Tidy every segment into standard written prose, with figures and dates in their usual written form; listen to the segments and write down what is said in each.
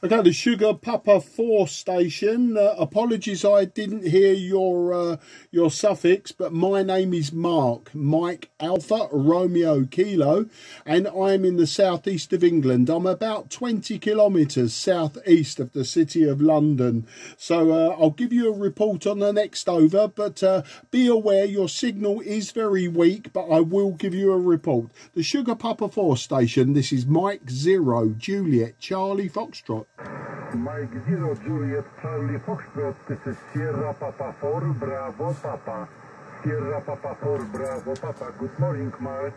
Okay, the Sugar Papa 4 station. Apologies, I didn't hear your suffix, but my name is Mark, Mike Alpha Romeo Kilo, and I'm in the southeast of England. I'm about 20 kilometres southeast of the city of London. So I'll give you a report on the next over, but be aware your signal is very weak, but I will give you a report. The Sugar Papa 4 station, this is Mike 0 Juliet Charlie Foxtrot. Mike 0 Juliet Charlie Foxtrot, this is Sierra Papa 4 Bravo Papa. Sierra Papa 4 Bravo Papa. Good morning, Mark.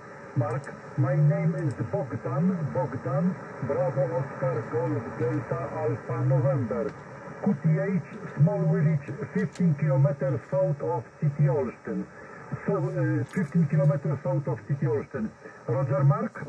My name is Bogdan Bravo Oscar Golf Delta Alpha November. QTH, small village, 15 kilometers south of City Olsztyn. So 15 kilometers south of City Olsztyn. Roger, Mark?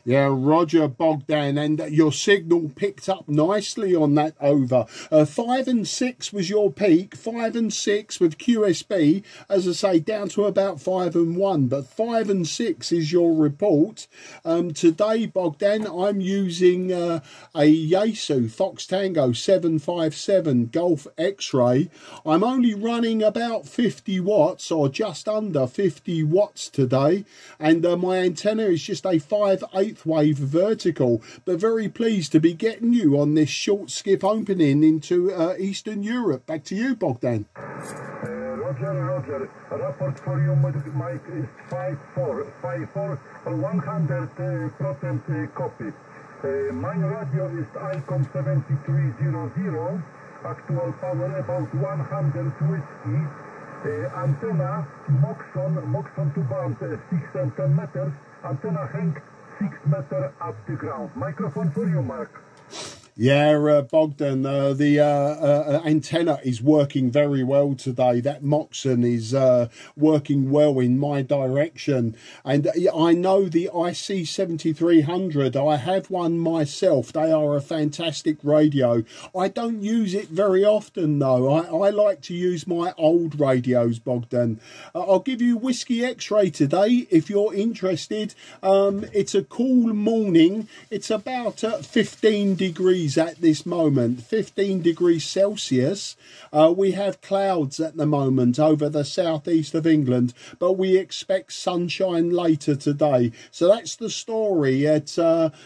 Yeah, Roger, Bogdan, and your signal picked up nicely on that over. 5 and 6 was your peak, 5 and 6 with QSB, as I say, down to about 5 and 1, but 5 and 6 is your report. Today, Bogdan, I'm using a Yaesu Fox Tango 757 Golf X-Ray. I'm only running about 50 watts, or just under 50 watts today, and my antenna is just a 5/8 wave vertical, but very pleased to be getting you on this short skip opening into Eastern Europe. Back to you, Bogdan. Roger. Report for you, Mike, is 5-4, 100% copy. My radio is ICOM 7300, actual power about 100 whiskey. Antenna, Moxon to band, 6 and 10 meters, antenna hang 6 meters up the ground. Microphone for you, Mark. Yeah, Bogdan, the antenna is working very well today. That Moxon is working well in my direction. And I know the IC7300, I have one myself. They are a fantastic radio. I don't use it very often, though. I like to use my old radios, Bogdan. I'll give you Whiskey X-Ray today if you're interested. It's a cool morning. It's about 15 degrees at this moment, 15 degrees Celsius. We have clouds at the moment over the southeast of England, but we expect sunshine later today. So that's the story. It's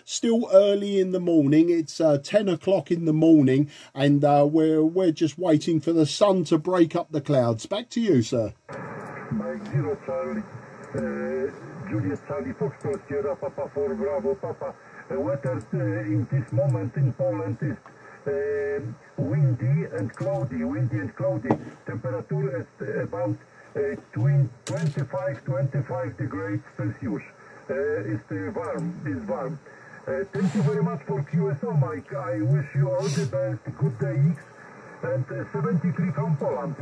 still early in the morning. It's 10 o'clock in the morning, and we're just waiting for the sun to break up the clouds. Back to you, sir. Mike 0 Charlie, Juliet Charlie Foxtrot, Sierra Papa 4 Bravo Papa. Weather in this moment in Poland is windy and cloudy. Temperature is about 25 degrees Celsius. It's warm. Thank you very much for QSO, Mike. I wish you all the best. Good day, and 73 from Poland.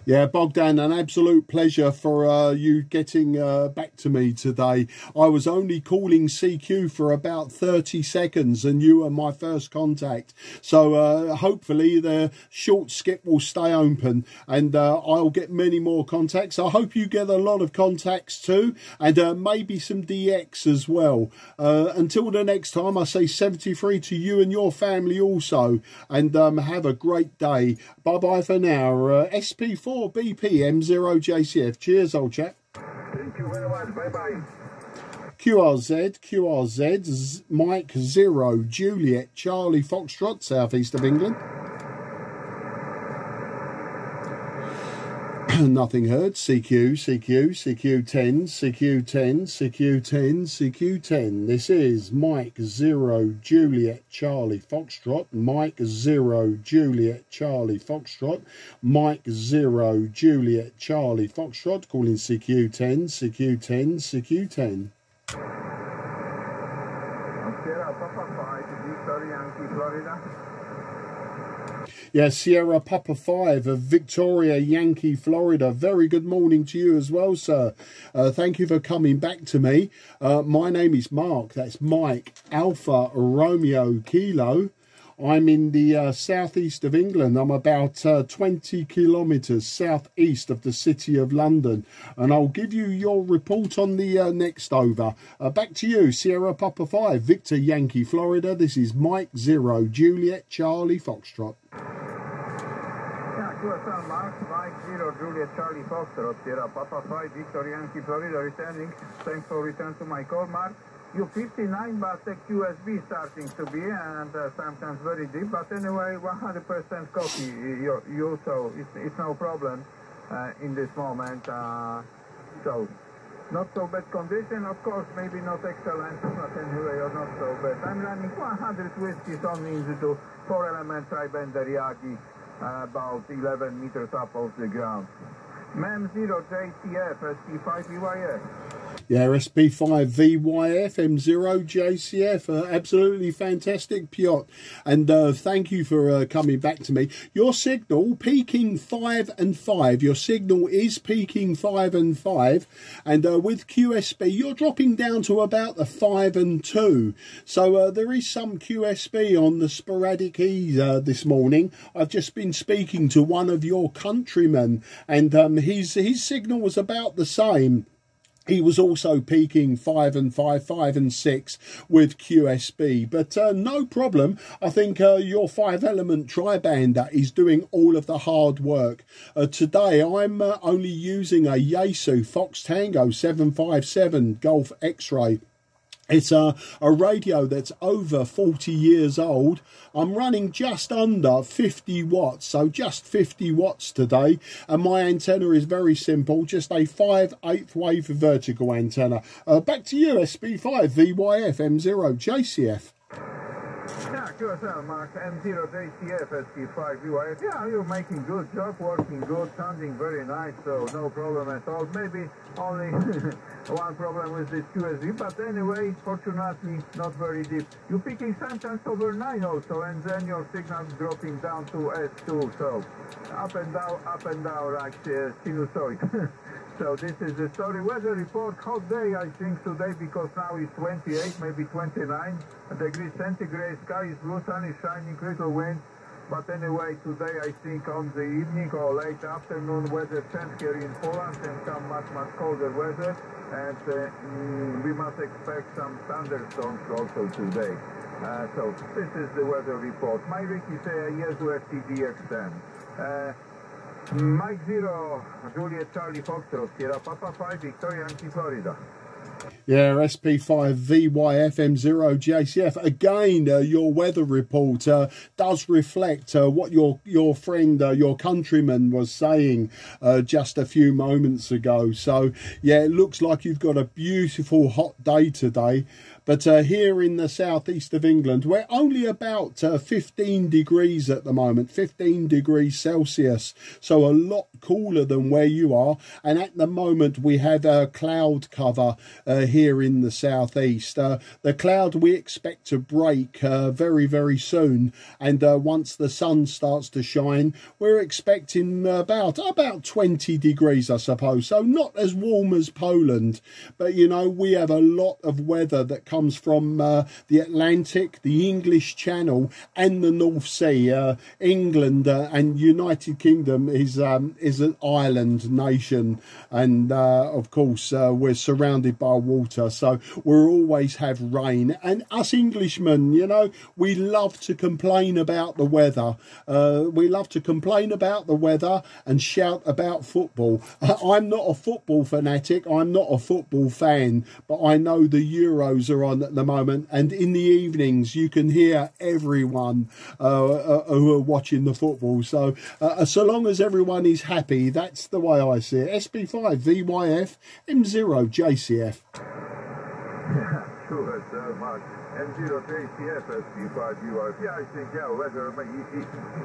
Yeah, Bogdan, an absolute pleasure for you getting back to me today. I was only calling CQ for about 30 seconds and you were my first contact. So hopefully the short skip will stay open and I'll get many more contacts. I hope you get a lot of contacts too, and maybe some DX as well. Until the next time, I say 73 to you and your family also, and have a great day. Bye-bye for now. SP4 BP M0JCF. Cheers, old chap. Thank you very much. Bye-bye. QRZ, Mike 0 Juliet Charlie Foxtrot, southeast of England. Nothing heard. CQ10. This is Mike 0 Juliet Charlie Foxtrot. Mike 0 Juliet Charlie Foxtrot. Mike 0 Juliet Charlie Foxtrot. Calling CQ10. Sierra Papa 5, Victor Yankee, Florida. Yeah, Sierra Papa 5 of Victoria, Yankee, Florida. Very good morning to you as well, sir. Thank you for coming back to me. My name is Mark. That's Mike Alpha Romeo Kilo. I'm in the southeast of England. I'm about 20 kilometres southeast of the city of London, and I'll give you your report on the next over. Back to you, Sierra Papa 5, Victor Yankee, Florida. This is Mike 0, Juliet Charlie Foxtrot. Yeah, QSL Mark, Mike 0, Juliet Charlie Foxtrot, Sierra Papa 5, Victor Yankee, Florida, returning. Thanks for return to my call, Mark. You 59, but the QSB starting to be, and sometimes very deep, but anyway, 100% copy you, so it's no problem in this moment. So, not so bad condition, of course, maybe not excellent, but anyway, or not so bad. I'm running 100 whiskies on into 4-element tri-bender Yagi, about 11 meters up off the ground. MEM 0 JCF, ST5EYF. Yeah, SP5VYF, M0 JCF, absolutely fantastic, Piotr. And thank you for coming back to me. Your signal peaking 5 and 5. Your signal is peaking 5 and 5. And with QSB, you're dropping down to about the 5 and 2. So there is some QSB on the sporadic E's this morning. I've just been speaking to one of your countrymen, and his signal was about the same. He was also peaking 5 and 5, 5 and 6 with QSB, but no problem. I think your 5-element tri-bander is doing all of the hard work. Today, I'm only using a Yaesu Fox Tango 757 Golf X-Ray. It's a radio that's over 40 years old. I'm running just under 50 watts, so just 50 watts today. And my antenna is very simple, just a 5/8 wave vertical antenna. Back to you, SB5, VYF, M0, JCF. Yeah, QSL Mark, M0 JCF, ST5 UIF. Yeah, you're making good job, working good, sounding very nice, so no problem at all. Maybe only one problem with this QSB, but anyway, fortunately, not very deep. You're picking sometimes over 9 also, and then your signal dropping down to S2, so up and down like sinusoid. So this is the story. Weather report, hot day I think today, because now it's 28, maybe 29 degrees centigrade, sky is blue, sun is shining, little wind. But anyway, today I think on the evening or late afternoon weather change here in Poland and some much colder weather. And we must expect some thunderstorms also today. So this is the weather report. My rig is a Yaesu FT-757GX. Mike 0, Juliet Charlie Foxtrot, Sierra Papa 5, Victor Yankee, Florida. Yeah, SP5VYF, M0 JCF. Again, your weather report does reflect what your friend, your countryman was saying just a few moments ago. So, yeah, it looks like you've got a beautiful hot day today. But here in the southeast of England, we're only about 15 degrees at the moment, 15 degrees Celsius. So a lot cooler than where you are. And at the moment, we have a cloud cover here in the southeast. The cloud we expect to break very, very soon. And once the sun starts to shine, we're expecting about 20 degrees, I suppose. So not as warm as Poland. But, you know, we have a lot of weather that comes from the Atlantic, the English Channel, and the North Sea. England and United Kingdom is an island nation, and of course we're surrounded by water, so we'll always have rain. And us Englishmen, you know, we love to complain about the weather. We love to complain about the weather and shout about football. I'm not a football fanatic. I'm not a football fan, but I know the Euros are on at the moment, and in the evenings you can hear everyone who are watching the football. So so long as everyone is happy, that's the way I see it. SP5 VYF M0 JCF. Yeah, sure, so much. M0 JCF, SP5 UIF. Yeah, I think, yeah, weather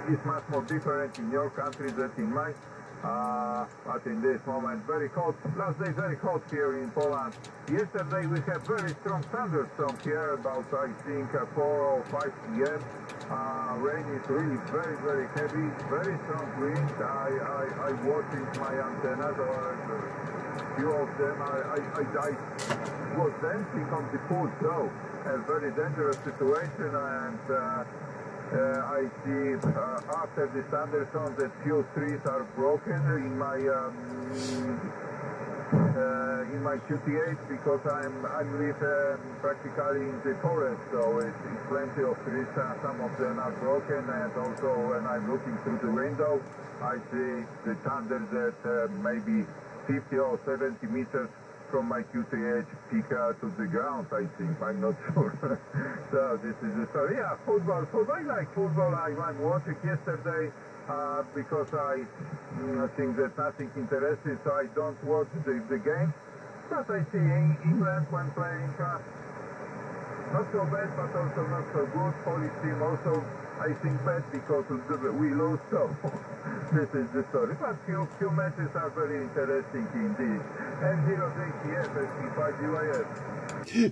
is much more different in your country than in mine. But in this moment, very cold. Last day, very cold here in Poland. Yesterday, we had very strong thunderstorms here, about, I think, 4 or 5 p.m. Rain is really very, very heavy, very strong wind. I watching my antennas, or a few of them. I was dancing on the pool, so a very dangerous situation, and I see after the thunderstorms that few trees are broken in my QTH because I live practically in the forest, so it's plenty of trees. Some of them are broken, and also when I'm looking through the window, I see the thunder that maybe 50 or 70 meters from my QTH peak to the ground, I think. I'm not sure. So this is the story. Yeah, football. I like football. I'm watching yesterday because I think that nothing interesting, so I don't watch the game. But I see England when playing not so bad, but also not so good. Polish team also, I think, bad because we lose, so this is the story. But few matches are very interesting indeed. M0JCF, SP5UIS.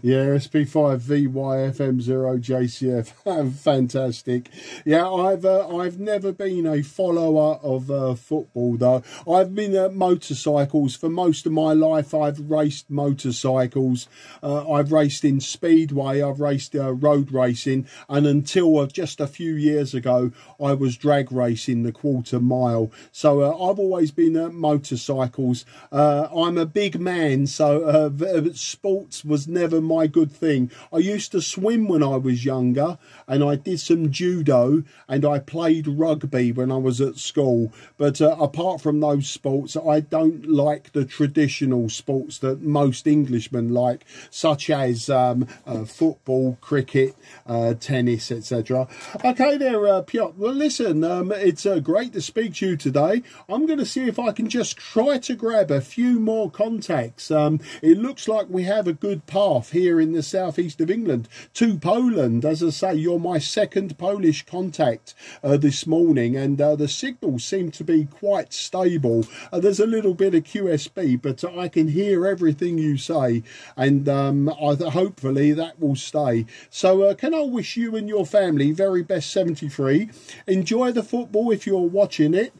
Yeah, SP5VYFM0JCF. Fantastic. Yeah, I've never been a follower of football though. I've been at motorcycles for most of my life. I've raced motorcycles. I've raced in speedway. I've raced road racing, and until just a few years ago, I was drag racing the quarter mile. So I've always been at motorcycles. I'm a big man, so sports was never my good thing. I used to swim when I was younger, and I did some judo, and I played rugby when I was at school. But apart from those sports, I don't like the traditional sports that most Englishmen like, such as football, cricket, tennis, etc. Okay there, Piotr. Well, listen, it's great to speak to you today. I'm going to see if I can just try to grab a few more contacts. It looks like we have a good path here in the southeast of England to Poland. As I say, you're my second Polish contact this morning, and the signals seem to be quite stable. There's a little bit of QSB, but I can hear everything you say, and hopefully that will stay. So can I wish you and your family very best 73. Enjoy the football if you're watching it.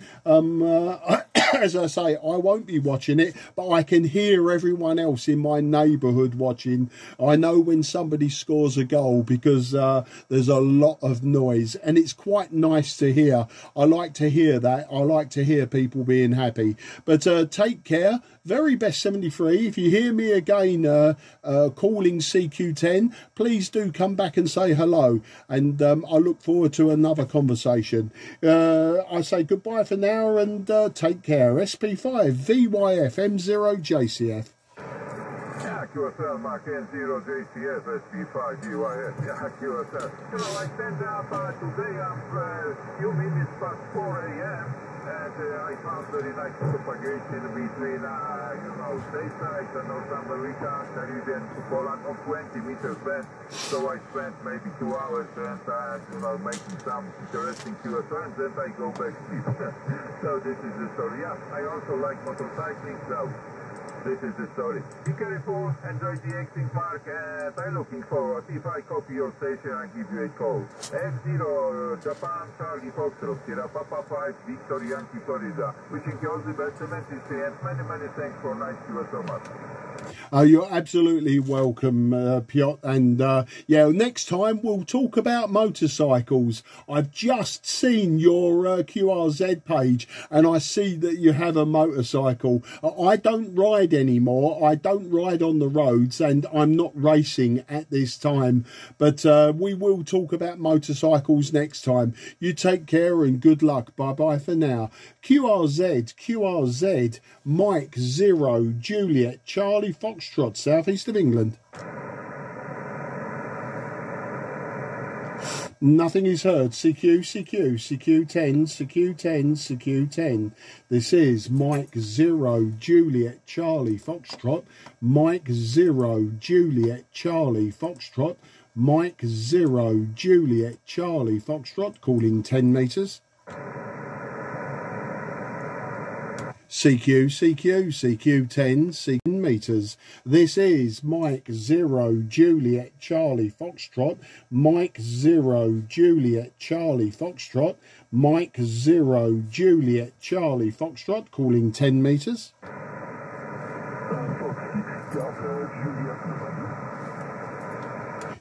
As I say, I won't be watching it, but I can hear everyone else in my neighbourhood watching. I know when somebody scores a goal because there's a lot of noise, and it's quite nice to hear. I like to hear that. I like to hear people being happy. But take care. Very best 73. If you hear me again calling CQ10, please do come back and say hello, and I look forward to another conversation. I say goodbye for now, and take care. SP5VYFM0JCF. Yeah, QSL, Mark N0JCF, SP5UIS. Yeah, QSL. You know, I stand up today, I'm few minutes past 4 a.m. and I found very nice propagation between, stateside and North America, Caribbean to Poland of 20 meters band. So I spent maybe 2 hours and, making some interesting QSL, and then I go back sleep. So this is the story. Yeah, I also like motorcycling, so this is the story. Be careful, enjoy the Exing Park, and I'm looking forward. If I copy your station, I'll give you a call. F0, Japan, Charlie Foxtrot, Sierra Papa 5, Victor Yankee, Florida. Wishing you all the best, and many thanks for nice to you so much. You're absolutely welcome, Piotr. And yeah, next time we'll talk about motorcycles. I've just seen your QRZ page, and I see that you have a motorcycle. I don't ride anymore. I don't ride on the roads, and I'm not racing at this time. But we will talk about motorcycles next time. You take care and good luck. Bye-bye for now. QRZ, Mike 0, Juliet, Charlie Foxtrot, southeast of England. Nothing is heard. CQ10. This is Mike 0, Juliet, Charlie Foxtrot. Mike 0, Juliet, Charlie Foxtrot. Mike 0, Juliet, Charlie Foxtrot, calling 10 metres. CQ10 metres. This is Mike 0, Juliet, Charlie Foxtrot. Mike 0, Juliet, Charlie Foxtrot. Mike 0, Juliet, Charlie Foxtrot, calling 10 metres.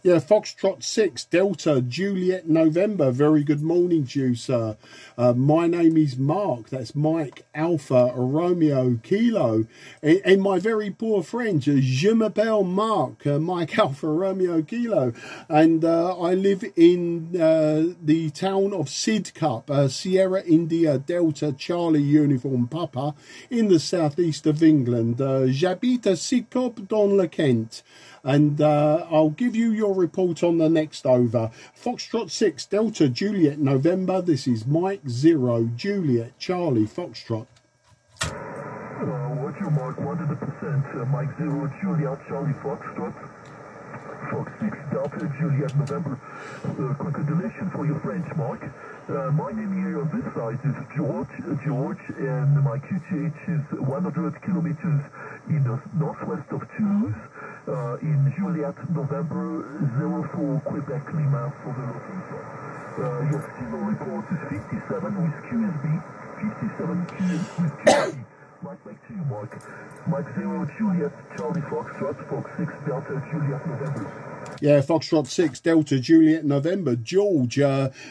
Yeah, Foxtrot 6, Delta, Juliet, November. Very good morning to you, sir. My name is Mark. That's Mike, Alpha, Romeo, Kilo. And my very poor French, je m'appelle Mark, Mike, Alpha, Romeo, Kilo. And I live in the town of Sidcup, Sierra, India, Delta, Charlie, Uniform, Papa, in the southeast of England. J'habite à Sidcup dans le Kent. And I'll give you your report on the next over. Foxtrot 6, Delta, Juliet, November. This is Mike 0, Juliet, Charlie, Foxtrot. Roger, Mark 100%. Mike 0, Juliet, Charlie, Foxtrot. Fox 6, Delta, Juliet, November. Congratulations for your French, Mark. My name here on this side is George, and my QTH is 100 kilometers in the northwest of Toulouse. In Juliet, November 04, Quebec, Lima, for the location. Your signal report is 57 with QSB, 57 with QSB. Mike, back to you, Mark. Mike 0, Juliet, Charlie, Foxtrot, Fox 6, Delta, Juliet, November. Yeah, Foxtrot 6, Delta, Juliet, November. George,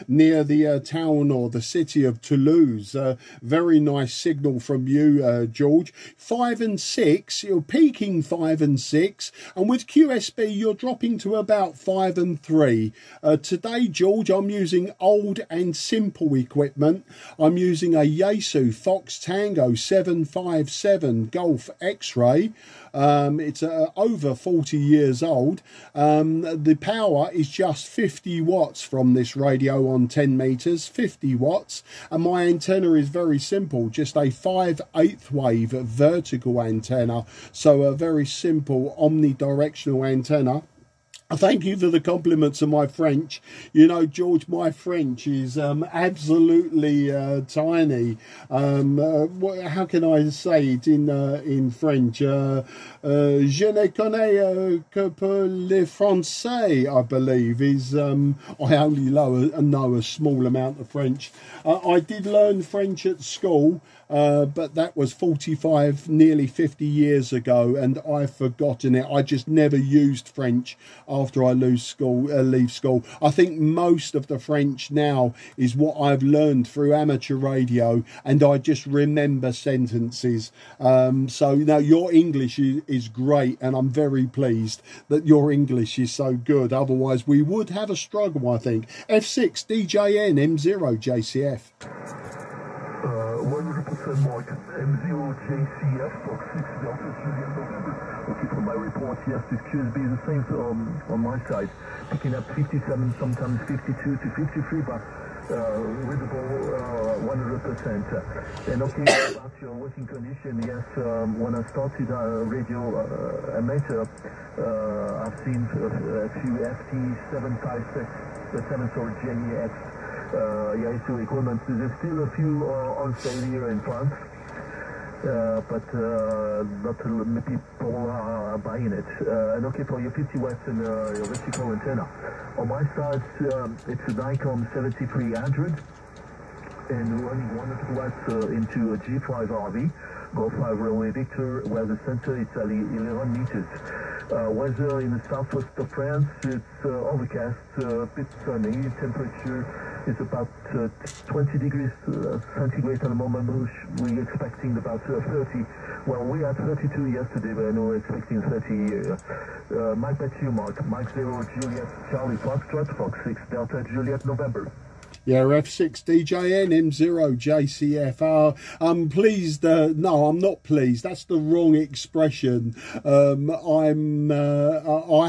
near the town or the city of Toulouse. Very nice signal from you, George. 5 and 6, you're peaking 5 and 6. And with QSB, you're dropping to about 5 and 3. Today, George, I'm using old and simple equipment. I'm using a Yaesu Fox Tango 757 Golf X-Ray. It's over 40 years old. The power is just 50 watts from this radio on 10 meters, 50 watts. And my antenna is very simple, just a 5/8 wave vertical antenna. So a very simple omnidirectional antenna. Thank you for the compliments of my French. You know, George, my French is absolutely tiny. How can I say it in French? Je ne connais que pour le français, I believe. I only know a small amount of French. I did learn French at school, but that was 45, nearly 50 years ago, and I've forgotten it. I just never used French after I leave school. I think most of the French now is what I've learned through amateur radio, and I just remember sentences. So now your English is great, and I'm very pleased that your English is so good. Otherwise, we would have a struggle, I think. F6 DJN M0 JCF. 100% Mark, M0 JCF, Fox 6 Delta, Juliet, November. Okay, for my report, yes, this QSB is the same on my side. Picking up 57, sometimes 52 to 53, but readable 100%. And okay, about your working condition, yes, when I started radio amateur, I've seen a few FT-757GX Yaesu equipment. There's still a few on sale here in France, but not many people are buying it. And okay, for your 50 watts and your vertical antenna. On my side, it's a Nikon 7300 and running 100 watts into a G5 RV, Golf 5 Railway Victor, where the center is at 11 meters. Weather in the southwest of France, it's overcast, a bit sunny, temperature is about 20 degrees centigrade at the moment. We're expecting about 30. Well, we had 32 yesterday, but we're expecting 30 here. Mike, back to you, Mark. Mike 0, Juliet, Charlie, Foxtrot, Fox 6, Delta, Juliet, November. Yeah, F6 DJN M0 JCF. I'm pleased. No, I'm not pleased. That's the wrong expression. I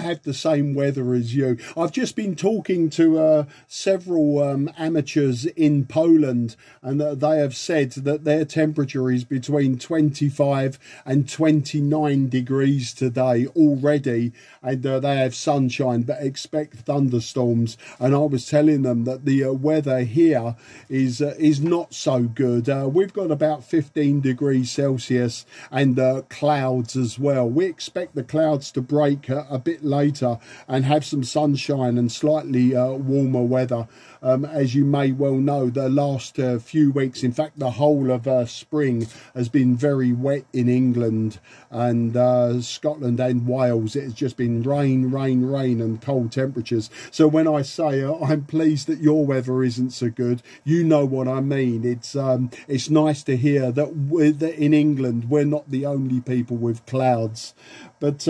have the same weather as you. I've just been talking to several amateurs in Poland, and they have said that their temperature is between 25 and 29 degrees today already, and they have sunshine but expect thunderstorms. And I was telling them that the weather here is not so good. We've got about 15 degrees Celsius and clouds as well. We expect the clouds to break a bit later and have some sunshine and slightly warmer weather. as you may well know, the last few weeks, in fact the whole of spring, has been very wet in England and Scotland and Wales. It has just been rain, rain, rain and cold temperatures. So when I say I'm pleased that your weather isn't so good, you know what I mean. It's nice to hear that in England we're not the only people with clouds. But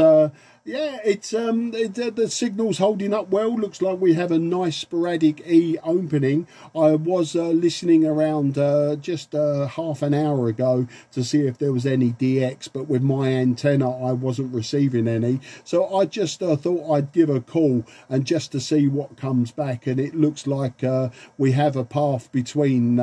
yeah, the signal's holding up well. Looks like we have a nice sporadic E opening. I was listening around just half an hour ago to see if there was any DX, but with my antenna I wasn't receiving any. So I just thought I'd give a call and just to see what comes back. And it looks like we have a path between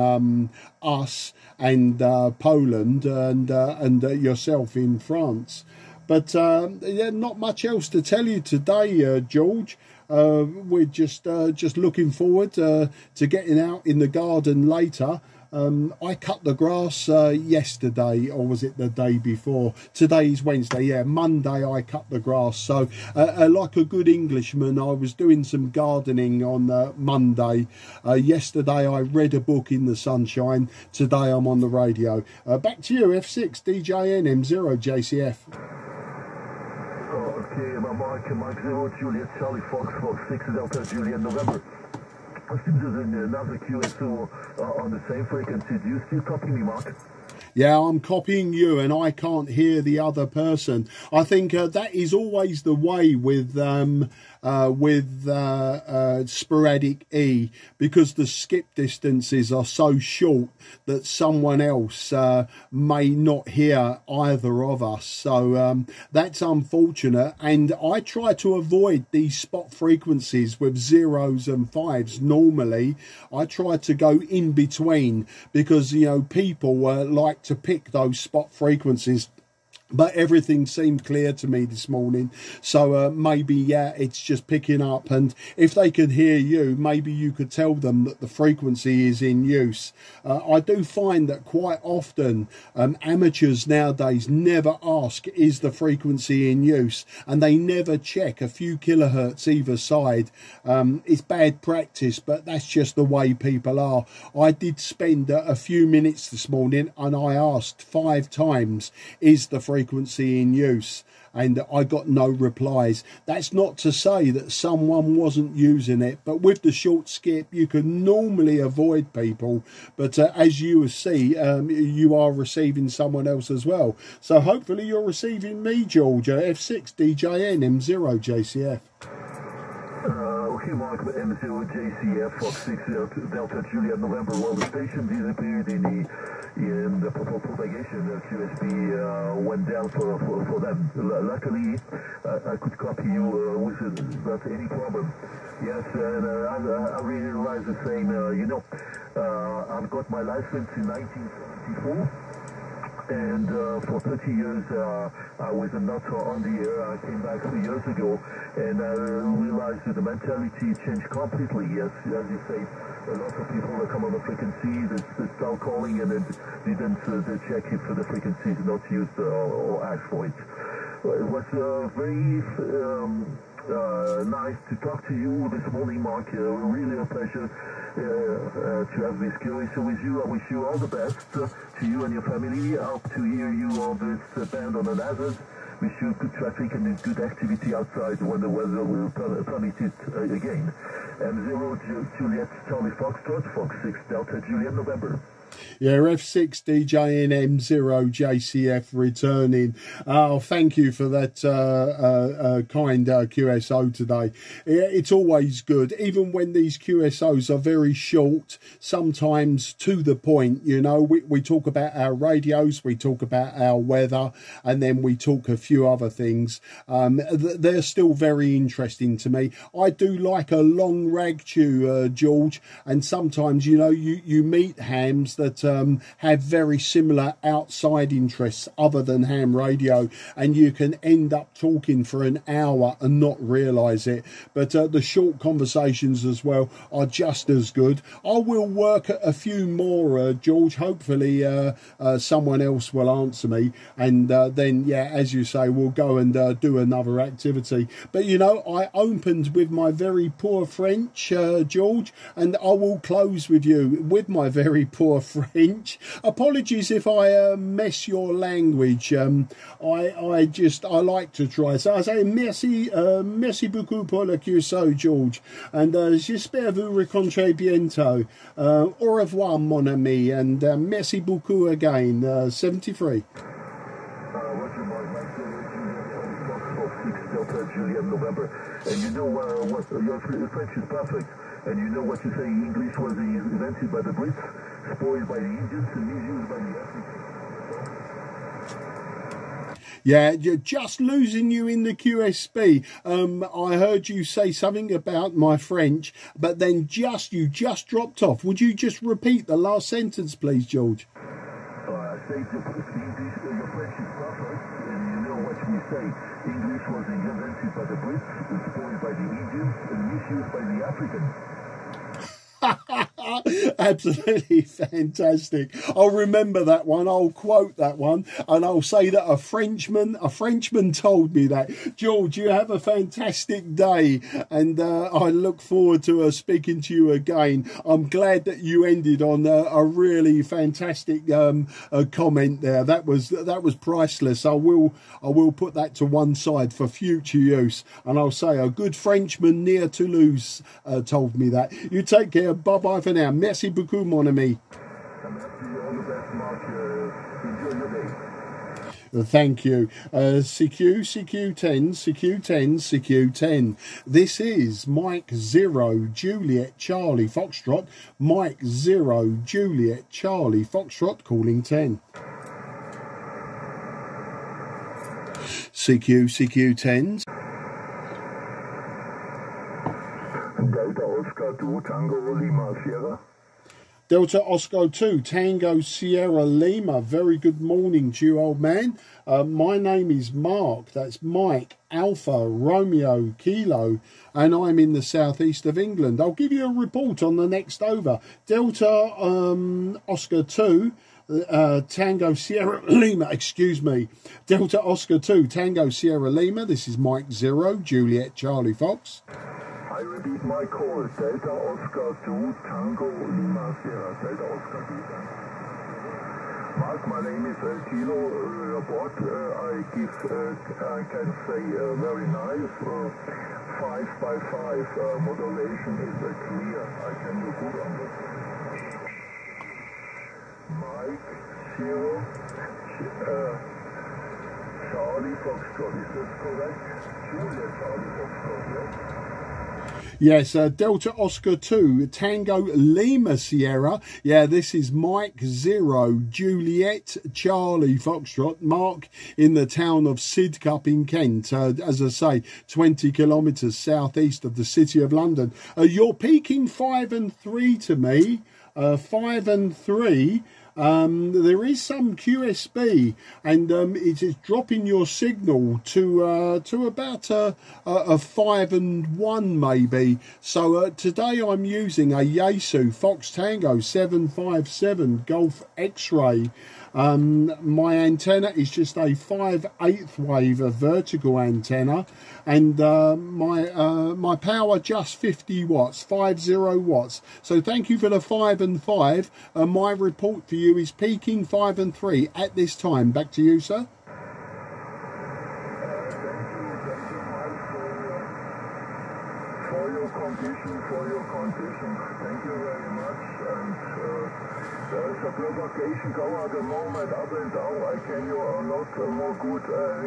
us and Poland and yourself in France. But yeah, not much else to tell you today, George. We're just looking forward to getting out in the garden later. I cut the grass yesterday, or was it the day before? Today's Wednesday, yeah, Monday I cut the grass. So like a good Englishman, I was doing some gardening on Monday. Yesterday I read a book in the sunshine. Today I'm on the radio. Back to you, F6DJN M0JCF. Okay, Mike 0, Juliet, Charlie, Fox, 6, Delta, Juliet, November. I think there's another QSO on the same frequency. Do you still copy me, Mark? Yeah, I'm copying you and I can't hear the other person. I think that is always the way with sporadic E, because the skip distances are so short that someone else may not hear either of us. So that's unfortunate, and I try to avoid these spot frequencies with 0s and 5s. Normally I try to go in between, because you know people like to pick those spot frequencies. But everything seemed clear to me this morning, so maybe, yeah, it's just picking up. And if they could hear you, maybe you could tell them that the frequency is in use. I do find that quite often amateurs nowadays never ask, is the frequency in use? And they never check a few kilohertz either side. It's bad practice, but that's just the way people are. I did spend a few minutes this morning and I asked 5 times, is the frequency in use? And I got no replies. That's not to say that someone wasn't using it, but with the short skip you can normally avoid people. But as you see, you are receiving someone else as well. So hopefully you're receiving me, George, F6DJN M0JCF. Okay, Mark, M0JCF, Fox 6, Delta, Juliet, November. Well, the station disappeared in the propagation. QSB went down for them. Luckily, I could copy you without any problem. Yes, and I really realize the same. You know, I've got my license in 1974. And for 30 years I was not on the air. I came back 3 years ago, and I realized that the mentality changed completely. Yes, as you say, a lot of people that come on the frequency, they start calling and then didn't check if the frequency is not used or ask for it. It was very nice to talk to you this morning, Mark. Really a pleasure to have this QSO with you. I wish you all the best to you and your family. I hope to hear you on this band on the lasers. Wish you good traffic and good activity outside when the weather will permit it again. And 0 Juliet Charlie Foxtrot, Fox 6 Delta Juliet November. Yeah, F6DJN M0JCF returning. Oh, thank you for that kind QSO today. It's always good, even when these QSOs are very short, sometimes to the point. You know, we talk about our radios, we talk about our weather, and then we talk a few other things. They're still very interesting to me. I do like a long rag chew, George, and sometimes, you know, you meet hams that have very similar outside interests other than ham radio, and you can end up talking for an hour and not realise it. But the short conversations as well are just as good. I will work a few more, George. Hopefully someone else will answer me, and then, yeah, as you say, we'll go and do another activity. But you know, I opened with my very poor French, George, and I will close with you with my very poor French. Apologies if I mess your language. I like to try. So I say merci beaucoup pour le QSO, George, and j'espère vous rencontrer bientôt. Au revoir, mon ami, and merci beaucoup again. 73. Juliet November, and you know what your French is perfect, and you know what you say. English was invented by the Brits, spoiled by the Indians, and misused by the Africans. Yeah, you're just losing you in the QSB. I heard you say something about my French, but then you just dropped off. Would you just repeat the last sentence, please, George? I say your French is perfect, and you know what we say. English was invented by the Brits, spoiled by the Indians, and misused by the Africans. Absolutely fantastic. I'll remember that one. I'll quote that one, and I'll say that a Frenchman told me that. George, you have a fantastic day, and I look forward to speaking to you again. I'm glad that you ended on a really fantastic comment there. That was priceless. I will put that to one side for future use, and I'll say a good Frenchman near Toulouse told me that. You take care. Bye bye for now. Merci beaucoup, mon ami. Thank you. CQ10. This is Mike 0 Juliet Charlie Foxtrot. Mike 0 Juliet Charlie Foxtrot calling 10. CQ10. Delta Oscar 2 Tango Lima Sierra. Delta Oscar 2 Tango Sierra Lima. Very good morning to you, old man. My name is Mark. That's Mike Alpha Romeo Kilo, and I'm in the southeast of England. I'll give you a report on the next over. Delta Oscar 2 Tango Sierra Lima, excuse me. Delta Oscar 2 Tango Sierra Lima. This is Mike 0 Juliet Charlie Fox. I repeat my call, Delta Oscar 2 Tango Lima Sierra. Delta Oscar 2 Tango. Mark, my name is Kilo Report. I can say very nice 5x5 modulation is clear. I can do good on this. Mike 0 Charlie Foxtrot, is this correct? Julia Charlie Foxtrot, yes? Yes, Delta Oscar 2 Tango Lima Sierra. Yeah, this is Mike 0 Juliet Charlie Foxtrot. Mark in the town of Sidcup in Kent. As I say, 20 kilometres southeast of the city of London. You're peaking 5 and 3 to me. 5 and 3. There is some QSB, and it is dropping your signal to about a 5 and 1 maybe. So today I'm using a Yaesu Fox Tango 757 Golf X-Ray. My antenna is just a 5/8 wave, a vertical antenna, and my power just 50 watts, 50 watts. So thank you for the 5 and 5. My report for you is peaking 5 and 3 at this time. Back to you, sir. For your condition, thank you very much. And there's a propagation go at the moment up and down. I can you a lot more good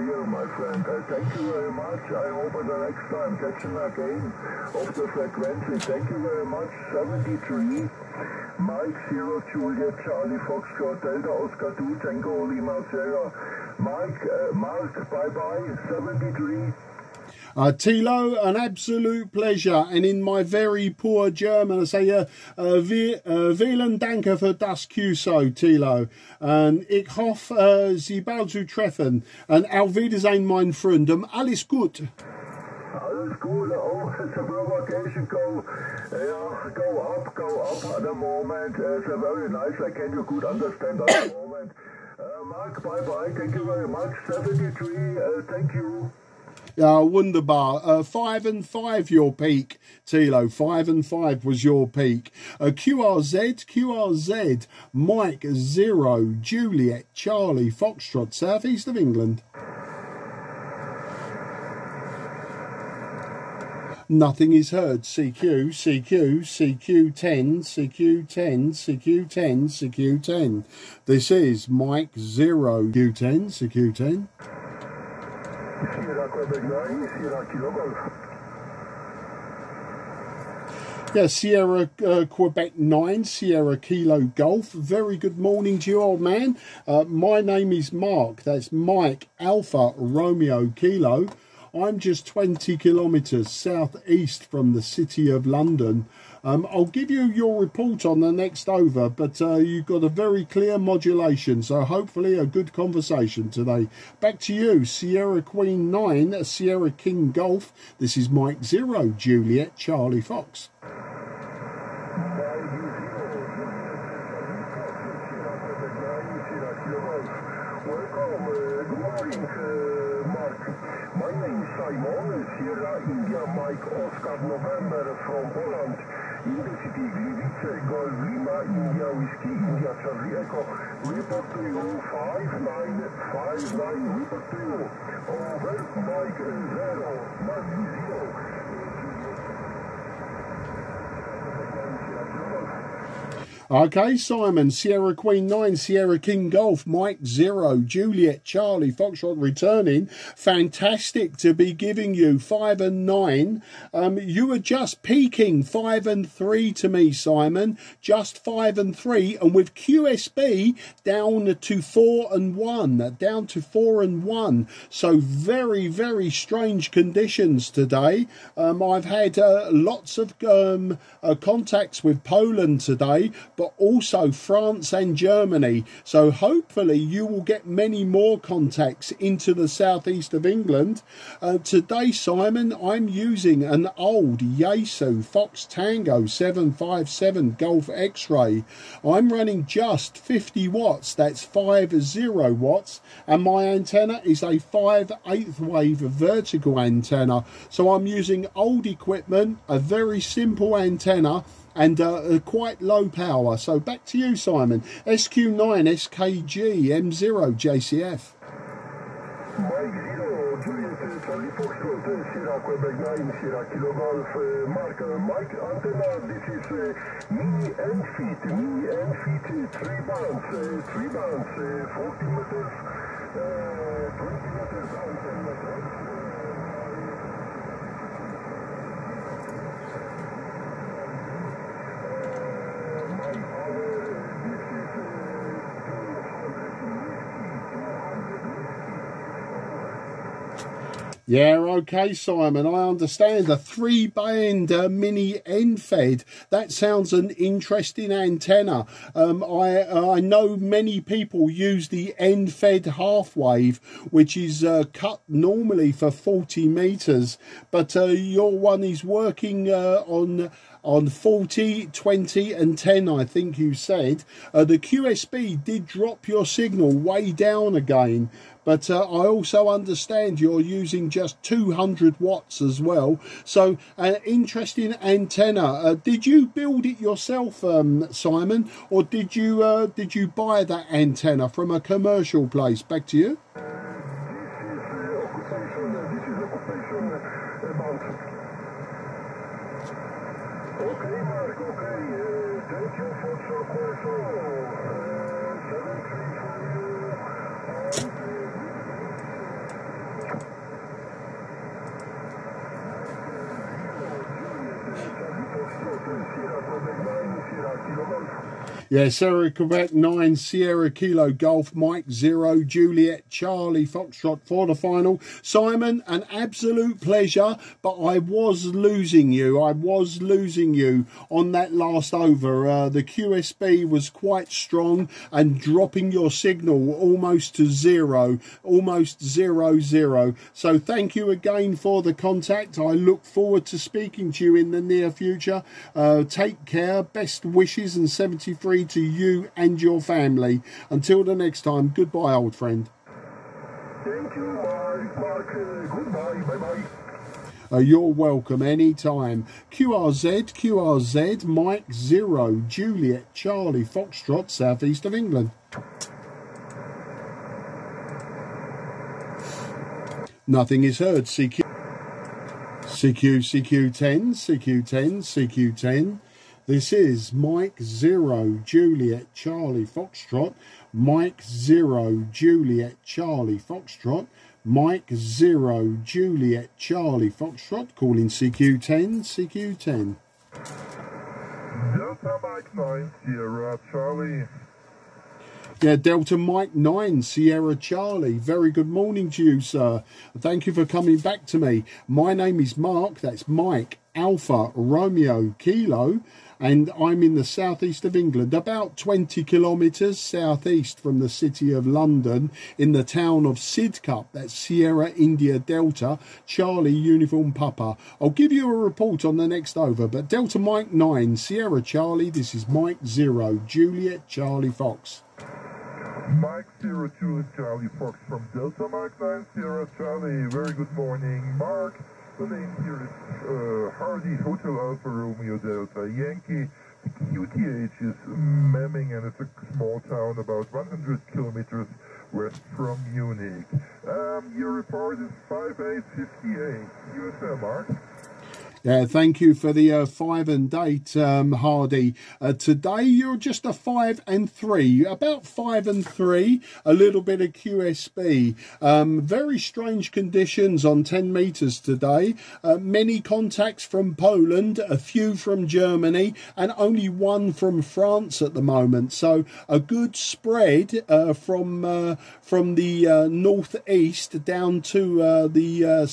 here, my friend. Thank you very much. I hope at the next time catching again of the frequency. Thank you very much. 73 Mike 0 Juliet Charlie Foxtrot Delta Oscar 2 Tango Lima Sierra. Mark, bye bye. 73. Thilo, an absolute pleasure. And in my very poor German, I say, vielen Danke für das QSO, Thilo. Ich hoffe, Sie bald zu treffen. Und auf Wiedersehen, mein Freund. Alles gut. Alles gut. Oh, it's a provocation. Go up at the moment. It's very nice. I can you good understand at the moment. Mark, bye-bye. Thank you very much. 73, thank you. Yeah, wunderbar. 5 and 5 your peak, Thilo. 5 and 5 was your peak. QRZ, Mike 0, Juliet, Charlie, Foxtrot, southeast of England. Nothing is heard. CQ, CQ10. This is Mike 0, Q10, CQ10. Sierra Quebec 9, Sierra Kilo Golf. Yeah, Sierra Quebec 9, Sierra Kilo Golf. Very good morning to you, old man. My name is Mark. That's Mike Alpha Romeo Kilo. I'm just 20 kilometres southeast from the city of London. I'll give you your report on the next over, but you've got a very clear modulation, so hopefully a good conversation today. Back to you, Sierra Queen 9, Sierra King Golf. This is Mike 0, Juliet, Charlie Fox. Welcome, good morning, Mark. My name is Simon, Sierra India Mike Oscar November from Poland. In the city Gliwice, Golf Lima, India Whiskey, India Charlie Echo. Report to you, 5959, report to you. Over, Mike 0, Mark 0. Okay, Simon, Sierra Queen 9, Sierra King Golf, Mike 0, Juliet, Charlie, Foxtrot returning. Fantastic to be giving you 5 and 9. You were just peaking 5 and 3 to me, Simon. Just 5 and 3. And with QSB down to 4 and 1. Down to 4 and 1. So very, very strange conditions today. I've had lots of contacts with Poland today, but also France and Germany. So hopefully you will get many more contacts into the southeast of England. Today, Simon, I'm using an old Yaesu Fox Tango 757 Golf X-Ray. I'm running just 50 watts, that's 50 watts, and my antenna is a 5/8 wave vertical antenna. So I'm using old equipment, a very simple antenna, and quite low power. So back to you, Simon. SQ9 SKG M0 JCF. Mike 0, Juliet, Charlie Foxtrot, Sierra Quebec 9, Sierra Kilo Golf, Mark, Mike antenna, this is mini and feet, 3 bands, 40 meters, 20 meters and 10 meters. Yeah, okay, Simon, I understand. A 3-band mini end-fed. That sounds an interesting antenna. I know many people use the end-fed half-wave, which is cut normally for 40 metres, but your one is working on 40, 20 and 10, I think you said. The QSB did drop your signal way down again, but I also understand you're using just 200 watts as well. So an interesting antenna. Did you build it yourself, Simon, or did you buy that antenna from a commercial place? Back to you. This is occupation about. Okay, Mark, okay. Thank you for your question. 73 for you. Yeah, Sarah Quebec 9, Sierra Kilo Golf, Mike 0, Juliet Charlie Foxtrot for the final. Simon, an absolute pleasure, but I was losing you. I was losing you on that last over. The QSB was quite strong and dropping your signal almost to zero, almost 0-0. So thank you again for the contact. I look forward to speaking to you in the near future. Take care, best wishes, and 73 to you and your family. Until the next time, goodbye, old friend. Thank you, Mark. Goodbye, bye-bye. You're welcome anytime. QRZ, Mike 0, Juliet Charlie Foxtrot, southeast of England. Nothing is heard. CQ10. This is Mike 0, Juliet Charlie Foxtrot, Mike 0, Juliet Charlie Foxtrot, Mike 0, Juliet Charlie Foxtrot, calling CQ10. Delta Mike 9, Sierra Charlie. Yeah, Delta Mike 9, Sierra Charlie. Very good morning to you, sir. Thank you for coming back to me. My name is Mark. That's Mike Alpha Romeo Kilo. And I'm in the southeast of England, about 20 kilometres southeast from the city of London, in the town of Sidcup. That's Sierra India Delta, Charlie Uniform Papa. I'll give you a report on the next over, but Delta Mike 9, Sierra Charlie, this is Mike 0, Juliet Charlie Fox. Mike 0, Juliet Charlie Fox from Delta Mike 9, Sierra Charlie. Very good morning, Mark. The name here is Hardy Hotel Alpha Romeo Delta Yankee. The QTH is Memming, and it's a small town about 100 kilometers west from Munich. Your report is 5858. USA, Mark. Yeah, thank you for the 5 and 8, Hardy. Today you're just a 5 and 3, about 5 and 3, a little bit of QSB. Very strange conditions on 10 meters today. Many contacts from Poland, a few from Germany, and only one from France at the moment. So a good spread from the northeast down to the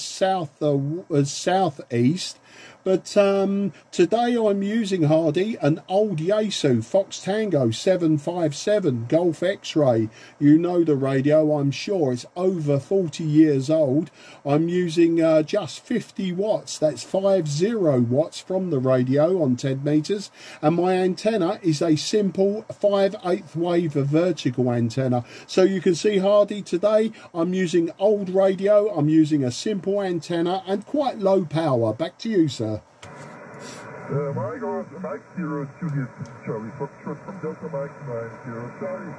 southeast. But today I'm using, Hardy, an old Yaesu Fox Tango 757 Golf X-Ray. You know the radio, I'm sure. It's over 40 years old. I'm using just 50 watts. That's 50 watts from the radio on 10 meters. And my antenna is a simple 5/8 wave vertical antenna. So you can see, Hardy, today I'm using old radio. I'm using a simple antenna and quite low power. Back to you, sir. Mike 0, Juliet Charlie Foxtrot from Delta Mike 9, 0 Charlie.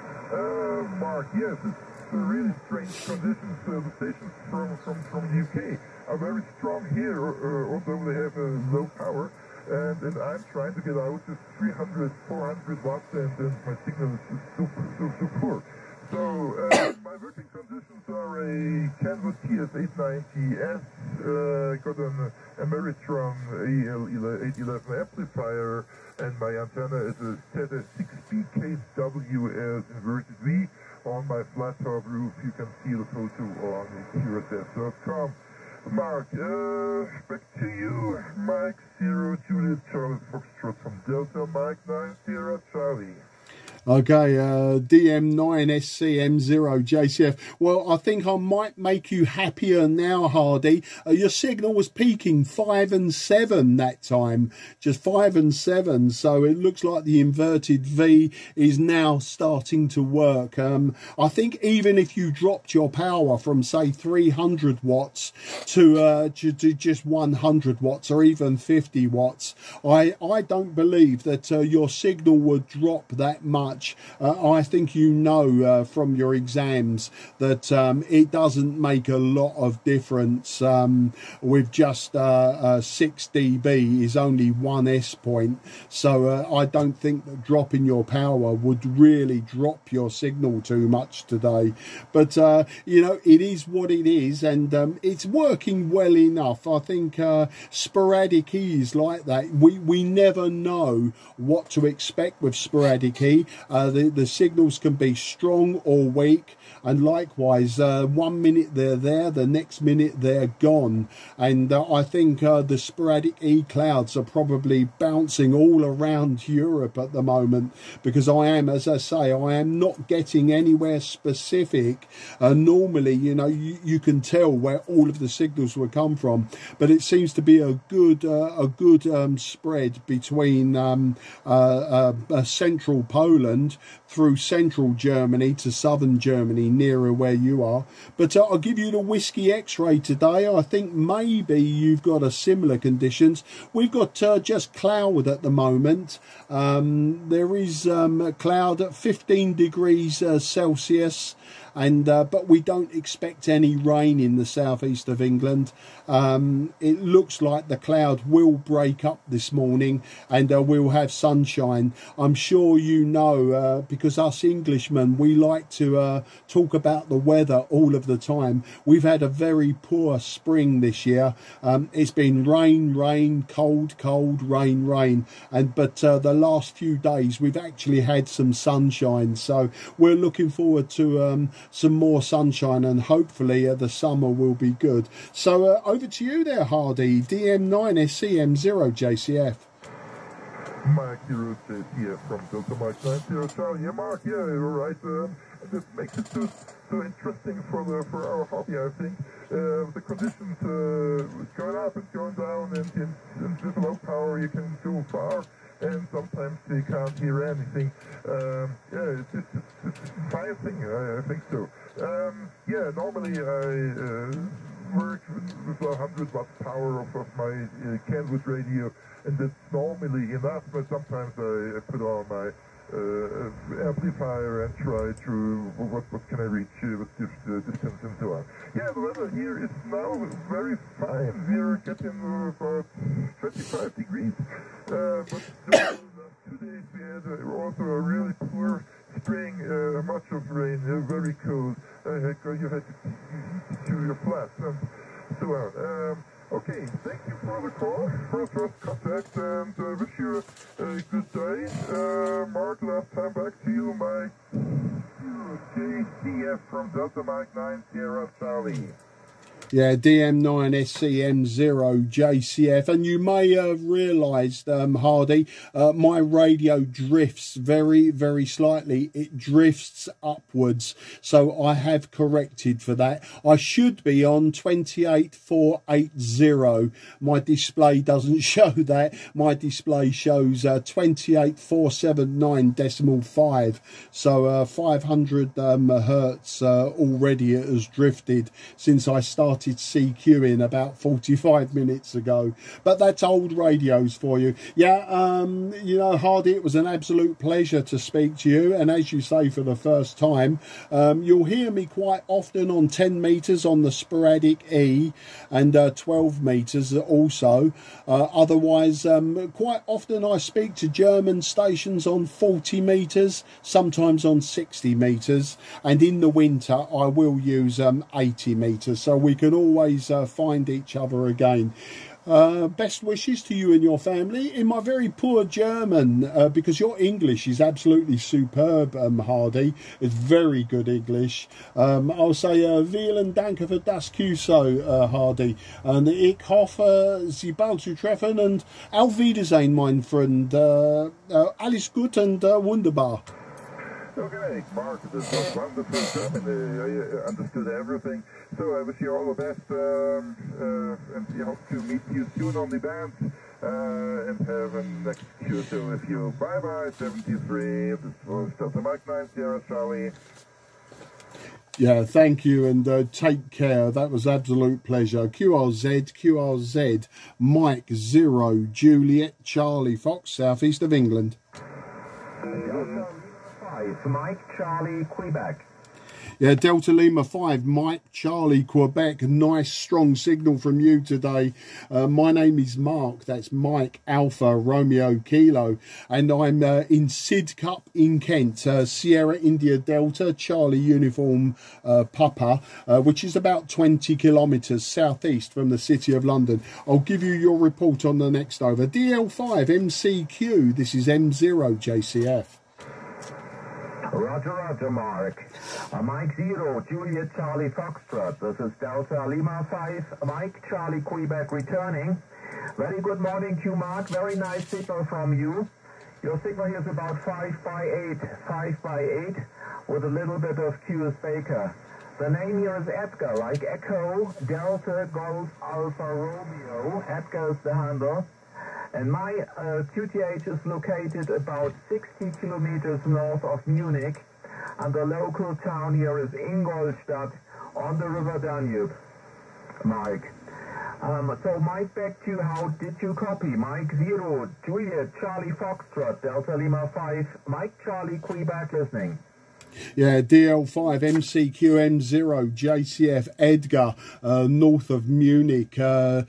Mark, yes, it's really strange conditions. The stations from the UK are very strong here, although they have a low power. And I'm trying to get out to 300, 400 watts, and my signal is so poor. So my working conditions are a Canvas TS890S, got an Ameritron AL811 amplifier, and my antenna is a ZS6BKW as inverted V. On my flat top roof, you can see the photo on QSF.com. Mark, back to you. Mike 0, Juliet Charlie Foxtrot from Delta Mike 9, Sierra Charlie. Okay, DM9SCM0 JCF. Well, I think I might make you happier now, Hardy. Your signal was peaking 5 and 7 that time, just 5 and 7. So it looks like the inverted V is now starting to work. I think even if you dropped your power from, say, 300 watts to just 100 watts or even 50 watts, I don't believe that your signal would drop that much much. I think you know from your exams that it doesn't make a lot of difference with just 6 dB is only 1 S point. So I don't think that dropping your power would really drop your signal too much today. But you know, it is what it is, and it's working well enough. I think sporadic E is like that. We never know what to expect with sporadic E. The signals can be strong or weak, and likewise 1 minute they're there, the next minute they're gone. And I think the sporadic E clouds are probably bouncing all around Europe at the moment, because I am, as I say, I am not getting anywhere specific. Normally, you know, you can tell where all of the signals will come from, but it seems to be a good spread between central Poland through central Germany to southern Germany, nearer where you are. But I'll give you the whiskey X-ray today. I think maybe you've got a similar conditions. We've got just cloud at the moment. There is a cloud at 15 degrees Celsius, and but we don't expect any rain in the southeast of England. It looks like the cloud will break up this morning, and we'll have sunshine. I'm sure you know, because us Englishmen, we like to talk about the weather all of the time. We've had a very poor spring this year. It's been rain, cold, rain, but the last few days we've actually had some sunshine, so we're looking forward to some more sunshine, and hopefully the summer will be good. So over to you there, Hardy. DM9 SCM0 JCF. Mike, Euro JCF from Delta Mike 90 Charlie. Yeah, Mark, yeah, you're right. This makes it so interesting for our hobby, I think. The conditions going up and going down, and with low power you can go far, and sometimes you can't hear anything. Yeah, it's a fine thing, I think so. Yeah, normally I work with 100 watt power of my Kenwood radio, and that's normally enough, but sometimes I put on my amplifier and try to what can I reach with this distance and so on. Yeah, the weather here is now very fine. We're getting about 25 degrees, but the last 2 days we had also a really poor spring, much of rain, very cold. You had to chew your flat and so on. Okay, thank you for the call, for first contact, and wish you a good day. Mark, last time back to you, my JCF from Delta Mike 90 Charlie. Yeah, DM9 SCM0 JCF, and you may have realised, Hardy, my radio drifts very, very slightly. It drifts upwards, so I have corrected for that. I should be on 28480. My display doesn't show that. My display shows 28479.5. So 500 hertz already it has drifted since I started CQing about 45 minutes ago. But that's old radios for you. Yeah, you know, Hardy, it was an absolute pleasure to speak to you, and as you say, for the first time, you'll hear me quite often on 10 meters on the sporadic E, and 12 meters also. Otherwise, quite often I speak to German stations on 40 meters, sometimes on 60 meters, and in the winter I will use 80 meters, so we can always find each other again. Best wishes to you and your family in my very poor German, because your English is absolutely superb, Hardy. It's very good English. I'll say vielen Dank für das Cuso, Hardy. And ich hoffe, Sie bald zu treffen, und auf Wiedersehen, mein Freund. Alles gut und wunderbar. Okay, Mark, this was wonderful German. I understood everything. So I wish you all the best, and we hope to meet you soon on the band, and have a next Q2 with you. Bye bye, 73. This was Delta Mike 90 Charlie. Yeah, thank you, and take care. That was absolute pleasure. QRZ, Mike 0, Juliet, Charlie, Fox, southeast of England. 5, Mike Charlie Quebec. Yeah, Delta Lima 5, Mike Charlie Quebec. Nice strong signal from you today. My name is Mark. That's Mike Alpha Romeo Kilo. And I'm in Sidcup in Kent, Sierra India Delta Charlie Uniform Papa, which is about 20 kilometres southeast from the City of London. I'll give you your report on the next over. DL5 MCQ, this is M0 JCF. Roger, Roger, Mark. Mike 0, Juliet Charlie Foxtrot. This is Delta Lima 5, Mike Charlie Quebec returning. Very good morning to you, Mark. Very nice signal from you. Your signal here is about 5 by 8, 5 by 8, with a little bit of QS Baker. The name here is Edgar, like Echo, Delta, Golf, Alpha, Romeo. Edgar is the handle. And my QTH is located about 60 kilometers north of Munich, and the local town here is Ingolstadt on the River Danube, Mike. So Mike, back to you. How did you copy? Mike 0, Juliet, Charlie Foxtrot, Delta Lima 5, Mike Charlie Quebec listening. Yeah, DL5 MCQM0 JCF Edgar, north of Munich. I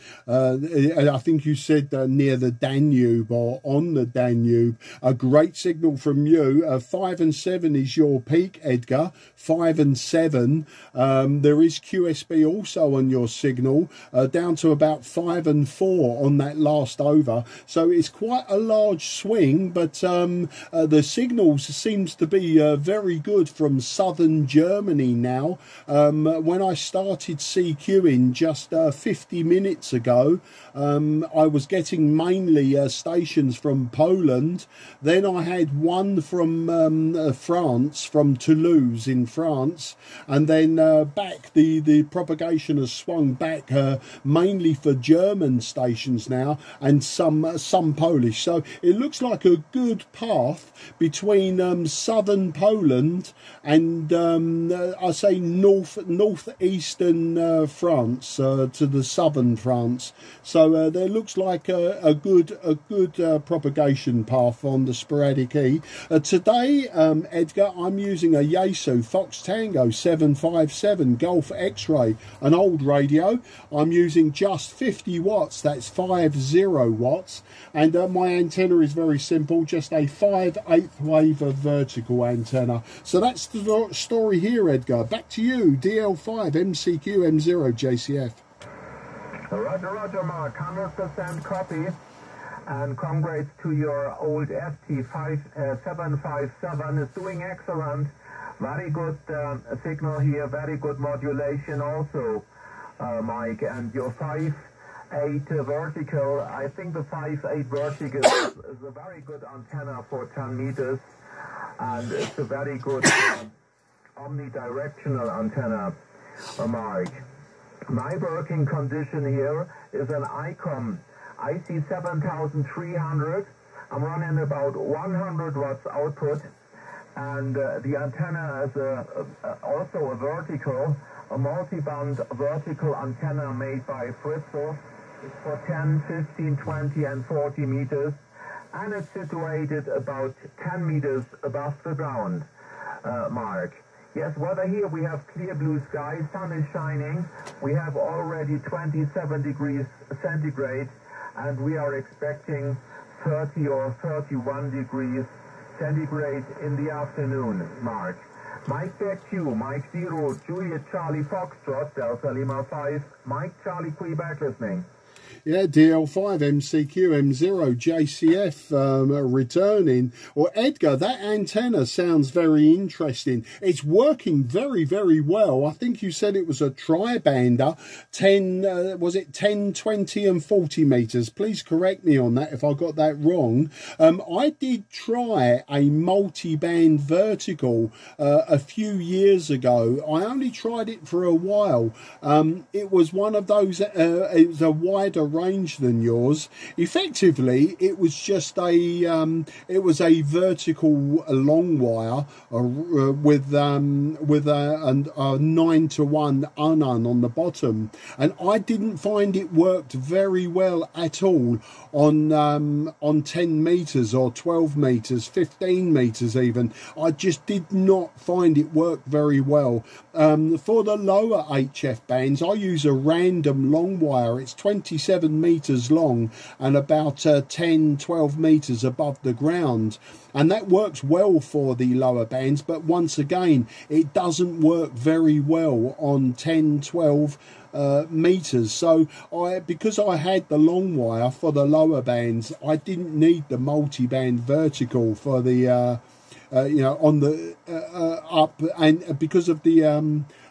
think you said near the Danube or on the Danube. A great signal from you. 5 and 7 is your peak, Edgar. 5 and 7. There is QSB also on your signal, down to about 5 and 4 on that last over. So it's quite a large swing, but the signals seems to be very good from southern Germany now. When I started CQing just 50 minutes ago, I was getting mainly stations from Poland. Then I had one from France, from Toulouse in France, and then back the propagation has swung back mainly for German stations now, and some Polish. So it looks like a good path between southern Poland and I say northeastern France to the southern France. So there looks like a good propagation path on the sporadic E. Today, Edgar, I'm using a Yaesu Fox Tango 757 Golf X-Ray, an old radio. I'm using just 50 watts. That's 50 watts, and my antenna is very simple, just a 5/8 wave of vertical antenna. So that's the story here, Edgar. Back to you, DL5 MCQ M0 JCF. Roger, Roger, Mark. 100% copy. And congrats to your old FT-757. It's doing excellent. Very good signal here. Very good modulation also, Mike. And your 5/8 vertical, I think the 5/8 vertical is a very good antenna for 10 meters. And it's a very good omnidirectional antenna, Mark. My working condition here is an ICOM IC7300. I'm running about 100 watts output, and the antenna is also a vertical, a multi-band vertical antenna made by Fritzl. It's for 10, 15, 20 and 40 meters, and it's situated about 10 meters above the ground, Mark. Yes, weather here, we have clear blue sky, sun is shining, we have already 27 degrees centigrade, and we are expecting 30 or 31 degrees centigrade in the afternoon, Mark. Mike, back to you. Mike 0, Juliet Charlie Foxtrot, Delta Lima 5, Mike Charlie Quebec listening. Yeah, DL5 MCQ M0 JCF returning. Well, Edgar, that antenna sounds very interesting. It's working very, very well. I think you said it was a tri-bander, 10, was it 10, 20 and 40 meters? Please correct me on that if I got that wrong. I did try a multi-band vertical a few years ago. I only tried it for a while. It was one of those, it was a wider range than yours. Effectively, it was just a vertical long wire with a 9-to-1 unun on the bottom, and I didn't find it worked very well at all on 10 meters or 12 meters, 15 meters even. I just did not find it work very well. For the lower HF bands, I use a random long wire. It's 27 meters long and about 10-12 meters above the ground, and that works well for the lower bands, but once again it doesn't work very well on 10-12 meters. So because I had the long wire for the lower bands, I didn't need the multi-band vertical for the you know, on the up, and because of the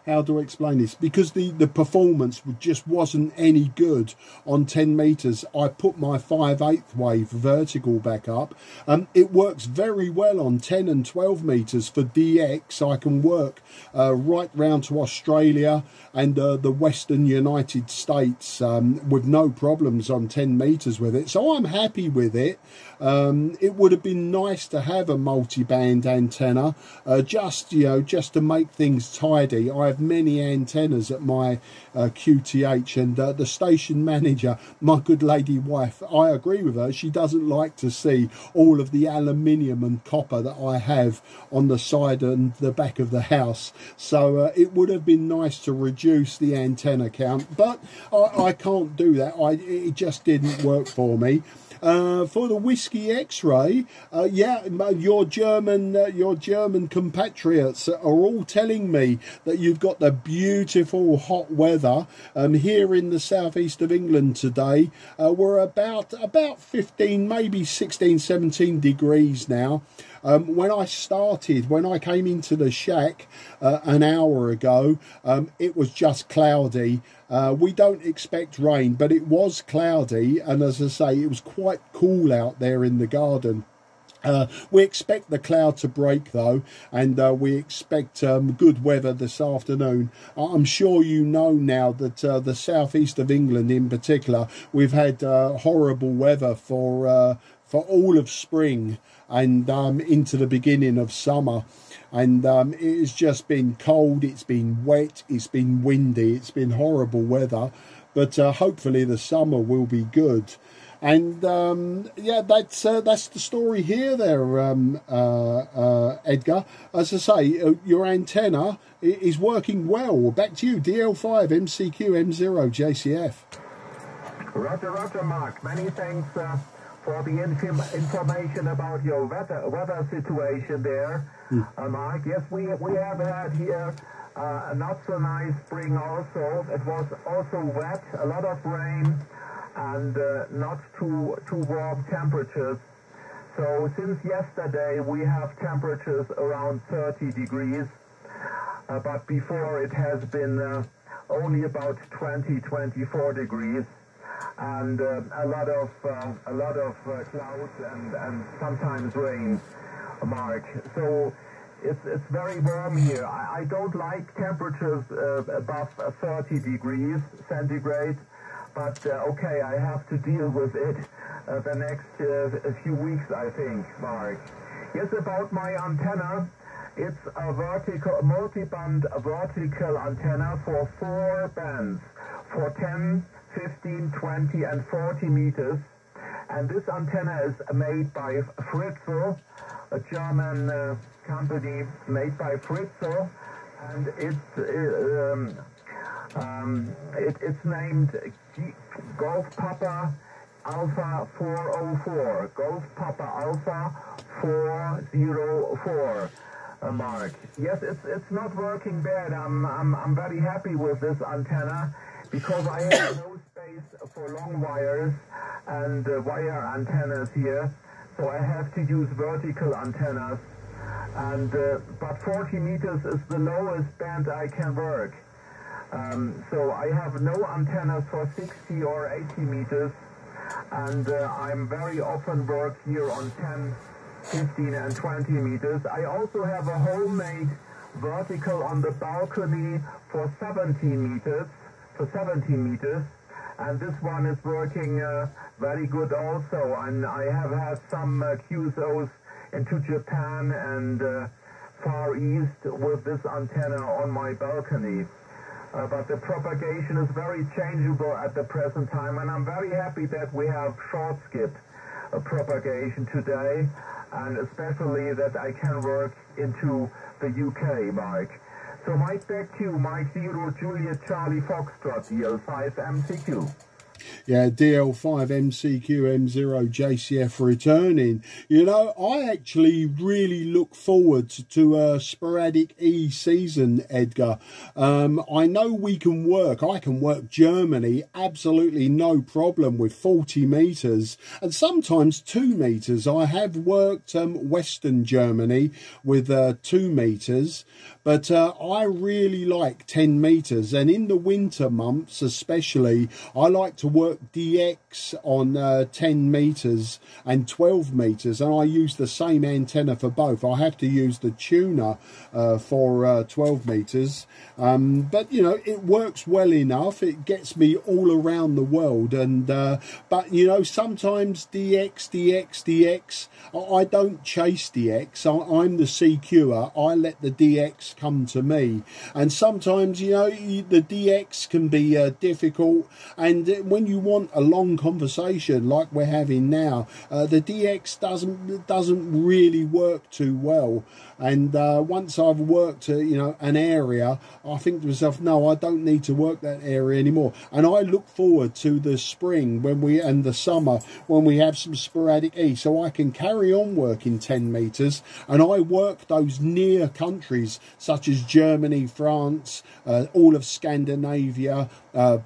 how do I explain this? Because the performance just wasn't any good on 10 meters. I put my 5/8 wave vertical back up. It works very well on 10 and 12 meters for DX. I can work right round to Australia and the Western United States with no problems on 10 meters with it. So I'm happy with it. It would have been nice to have a multi-band antenna, just to make things tidy. I have many antennas at my QTH, and the station manager, my good lady wife, I agree with her. She doesn't like to see all of the aluminium and copper that I have on the side and the back of the house. So it would have been nice to reduce the antenna count, but I can't do that. It just didn't work for me. For the Whiskey X-ray, yeah, your German compatriots are all telling me that you've got the beautiful hot weather. Here in the southeast of England today, we're about 15, maybe 16, 17 degrees now. When I came into the shack an hour ago, it was just cloudy. We don't expect rain, but it was cloudy, and as I say, it was quite cool out there in the garden. We expect the cloud to break though, and we expect good weather this afternoon. I'm sure you know now that the southeast of England in particular, we've had horrible weather for all of spring and into the beginning of summer. And it has just been cold, it's been wet, it's been windy, it's been horrible weather. But hopefully the summer will be good. And yeah, that's the story here there, Edgar. As I say, your antenna is working well. Back to you, DL5 CQ10m JCF. Roger, Mark. Many thanks for the information about your weather situation there, Mark. Yes, we have had here a not so nice spring also. It was also wet, a lot of rain, and not too warm temperatures. So since yesterday we have temperatures around 30 degrees, but before it has been only about 20-24 degrees. And a lot of clouds and sometimes rain, Mark. So it's very warm here. I don't like temperatures above 30 degrees centigrade, but okay, I have to deal with it the next few weeks, I think, Mark. Yes, about my antenna. It's a vertical, multi-band vertical antenna for 4 bands, for 10, 15, 20 and 40 meters, and this antenna is made by Fritzl, a German company made by Fritzl, and it's named Golf Papa Alpha 404, Golf Papa Alpha 404. Mark. Yes, it's not working bad. I'm very happy with this antenna, because I have no space for long wires and wire antennas here, so I have to use vertical antennas. And but 40 meters is the lowest band I can work. So I have no antennas for 60 or 80 meters, and I'm very often work here on 10, 15 and 20 meters. I also have a homemade vertical on the balcony for 17 meters. and this one is working very good also. And I have had some QSOs into Japan and Far East with this antenna on my balcony. But the propagation is very changeable at the present time, and I'm very happy that we have short skip propagation today, and especially that I can work into the UK, Mike. So Mike, back to you, Mike 0 Juliet Charlie Foxtrot, DL5 MCQ. Yeah, DL5 MCQ M0 JCF returning. You know, I actually really look forward to a sporadic E season, Edgar. I know we can work. I can work Germany absolutely no problem with 40 meters and sometimes 2 meters. I have worked Western Germany with 2 meters, but I really like 10 meters, and in the winter months especially, I like to work DX on 10 meters and 12 meters, and I use the same antenna for both. I have to use the tuner for 12 meters, but you know, it works well enough. It gets me all around the world, and but you know, sometimes DX, I don't chase DX. I'm the CQer. I let the DX come to me, and sometimes, you know, the DX can be difficult, and when you want a long conversation like we're having now, the DX doesn't really work too well. And once I've worked you know, an area, I think to myself, no, I don't need to work that area anymore. And I look forward to the spring and the summer when we have some sporadic E, so I can carry on working 10 meters, and I work those near countries such as Germany, France, all of Scandinavia,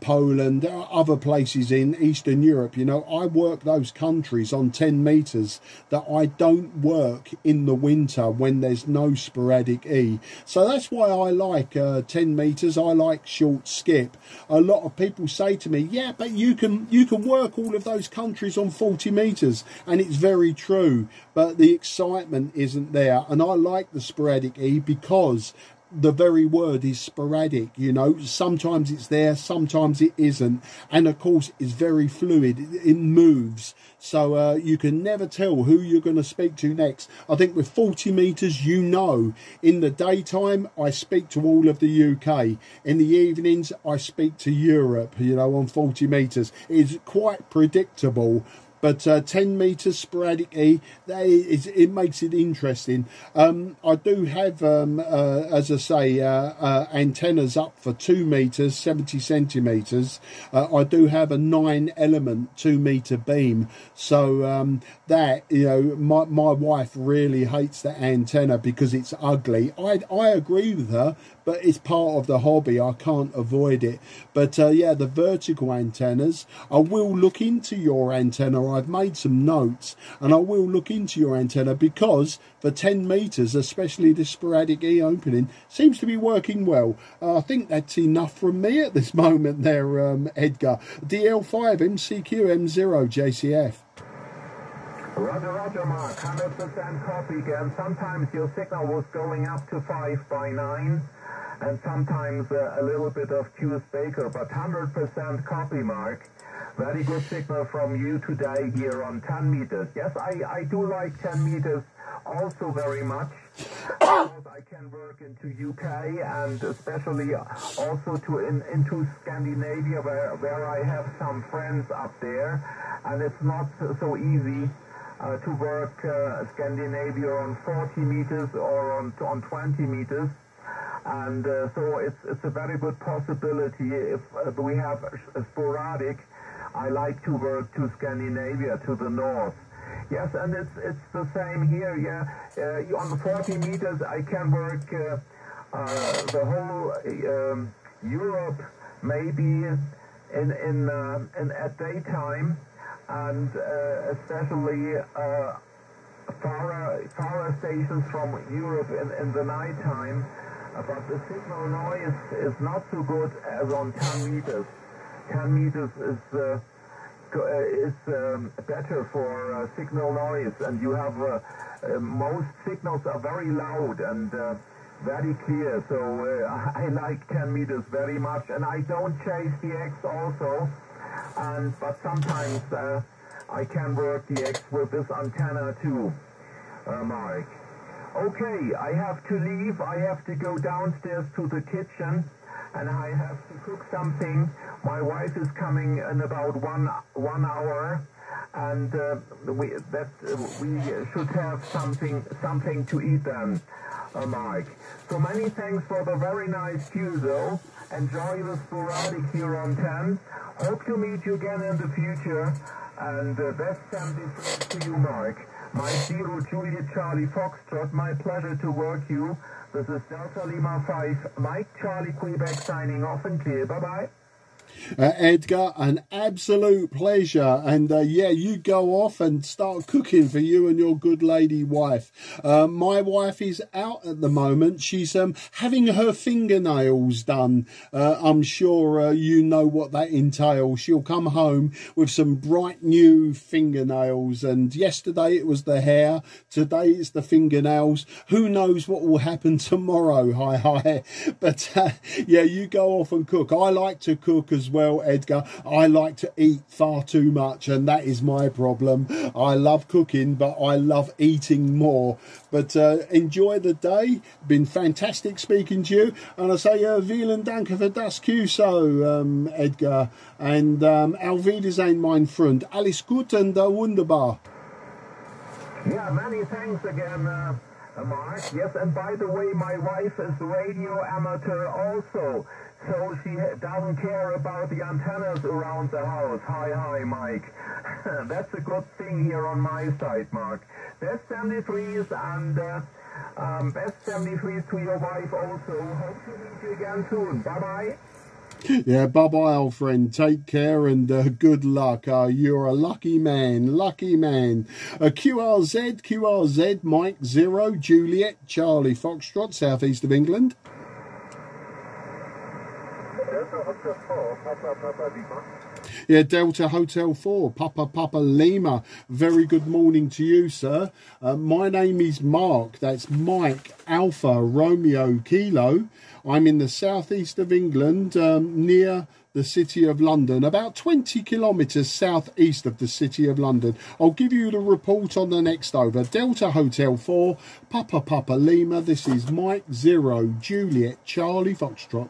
Poland, other places in Eastern Europe. You know, I work those countries on 10 meters that I don't work in the winter when there's no sporadic E. So that's why I like 10 meters. I like short skip. A lot of people say to me, yeah, but you can work all of those countries on 40 meters, and it's very true, but the excitement isn't there. And I like the sporadic E because the very word is sporadic. You know, sometimes it's there, sometimes it isn't, and of course it's very fluid. It moves, so you can never tell who you're going to speak to next. I think with 40 meters, you know, in the daytime I speak to all of the UK, in the evenings I speak to Europe, you know, on 40 meters. It's quite predictable. But 10 meters sporadic E, it makes it interesting. I do have, as I say, antennas up for 2 meters, 70 centimeters. I do have a 9-element 2-meter beam. So that, you know, my wife really hates that antenna because it's ugly. I agree with her, but it's part of the hobby. I can't avoid it. But yeah, the vertical antennas, I will look into your antenna. I've made some notes, and I will look into your antenna because for 10 meters, especially the sporadic E opening, seems to be working well. I think that's enough from me at this moment there, Edgar. DL5 MCQ M0 JCF. Roger, Roger, Mark. 100% copy again. Sometimes your signal was going up to 5x9, and sometimes a little bit of Q Baker, but 100% copy, Mark. Very good signal from you today here on 10 meters. Yes, I do like 10 meters also very much, because I can work into UK and especially also into Scandinavia, where I have some friends up there, and it's not so easy to work Scandinavia on 40 meters or on 20 meters. And so it's a very good possibility if we have a sporadic. I like to work to Scandinavia, to the north. Yes, and it's the same here. Yeah, on 40 meters I can work the whole Europe, maybe in at daytime, and especially far stations from Europe in the nighttime. But the signal noise is not so good as on 10 meters. 10 meters is better for signal noise, and you have most signals are very loud and very clear. So I like 10 meters very much, and I don't chase the X also. but sometimes I can work the X with this antenna too, Mike. Okay, I have to leave. I have to go downstairs to the kitchen, and I have to cook something. My wife is coming in about one hour, and we should have something to eat then, Mike. So many thanks for the very nice cue, though. Enjoy the sporadic here on 10. Hope to meet you again in the future, and best wishes to you, Mike. Mike 0 Juliet Charlie Foxtrot, my pleasure to work you. This is Delta Lima 5, Mike Charlie Quebec signing off and clear. Bye-bye. Edgar, an absolute pleasure, and yeah, you go off and start cooking for you and your good lady wife. My wife is out at the moment. She's having her fingernails done. I'm sure you know what that entails. She'll come home with some bright new fingernails, and yesterday it was the hair, today it's the fingernails. Who knows what will happen tomorrow? Hi. But yeah, you go off and cook. I like to cook as well, Edgar. I like to eat far too much, and that is my problem. I love cooking, but I love eating more. But enjoy the day. Been fantastic speaking to you, and I say vielen Dank für das Cuso, Edgar, and auf Wiedersehen, mein Freund. Alles gut und wunderbar. Yeah, many thanks again, Mark. Yes, and by the way, my wife is radio amateur also, so she doesn't care about the antennas around the house. Hi, Mike. That's a good thing here on my side, Mark. Best 73s and best 73s to your wife also. Hope to meet you again soon. Bye-bye. Yeah, bye-bye, old friend. Take care and good luck. You're a lucky man, QRZ, Mike 0, Juliet, Charlie Foxtrot, southeast of England. Yeah, Delta Hotel 4, Papa Lima. Very good morning to you, sir. My name is Mark. That's Mike Alpha Romeo Kilo. I'm in the southeast of England, near the city of London, about 20 kilometres southeast of the city of London. I'll give you the report on the next over. Delta Hotel 4, Papa Lima. This is Mike 0, Juliet, Charlie Foxtrot.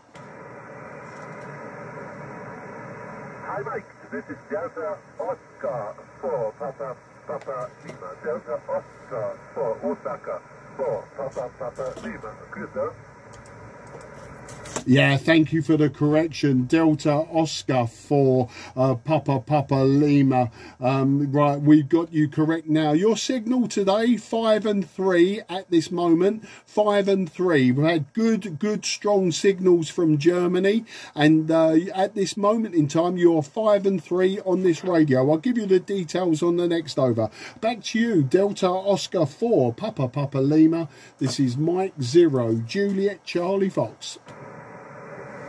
Hi Mike, this is Delta Oscar 4, Papa Lima. Delta Oscar 4, Osaka 4, Papa Lima. Christoph? Yeah, thank you for the correction. Delta Oscar for Papa Lima. Right, we've got you correct now. Your signal today, 5 and 3 at this moment. 5 and 3. We've had good, strong signals from Germany. And at this moment in time, you're 5 and 3 on this radio. I'll give you the details on the next over. Back to you, Delta Oscar 4, Papa Lima. This is Mike 0, Juliet, Charlie Fox.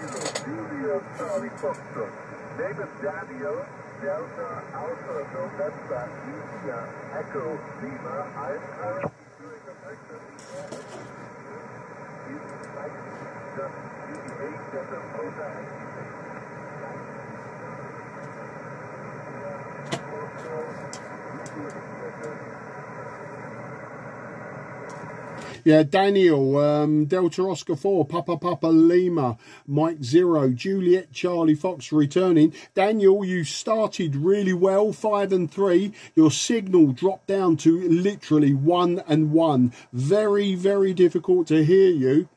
Juliet, Charlie Foxtrot. Name is Daniel, Delta Alpha November, India, Echo Lima. I'm currently doing a lecture in like just UVA that the Yeah, Daniel, Delta Oscar 4, Papa Lima, Mike 0, Juliet, Charlie Fox returning. Daniel, you started really well, 5 and 3. Your signal dropped down to literally 1 and 1. Very, very difficult to hear you.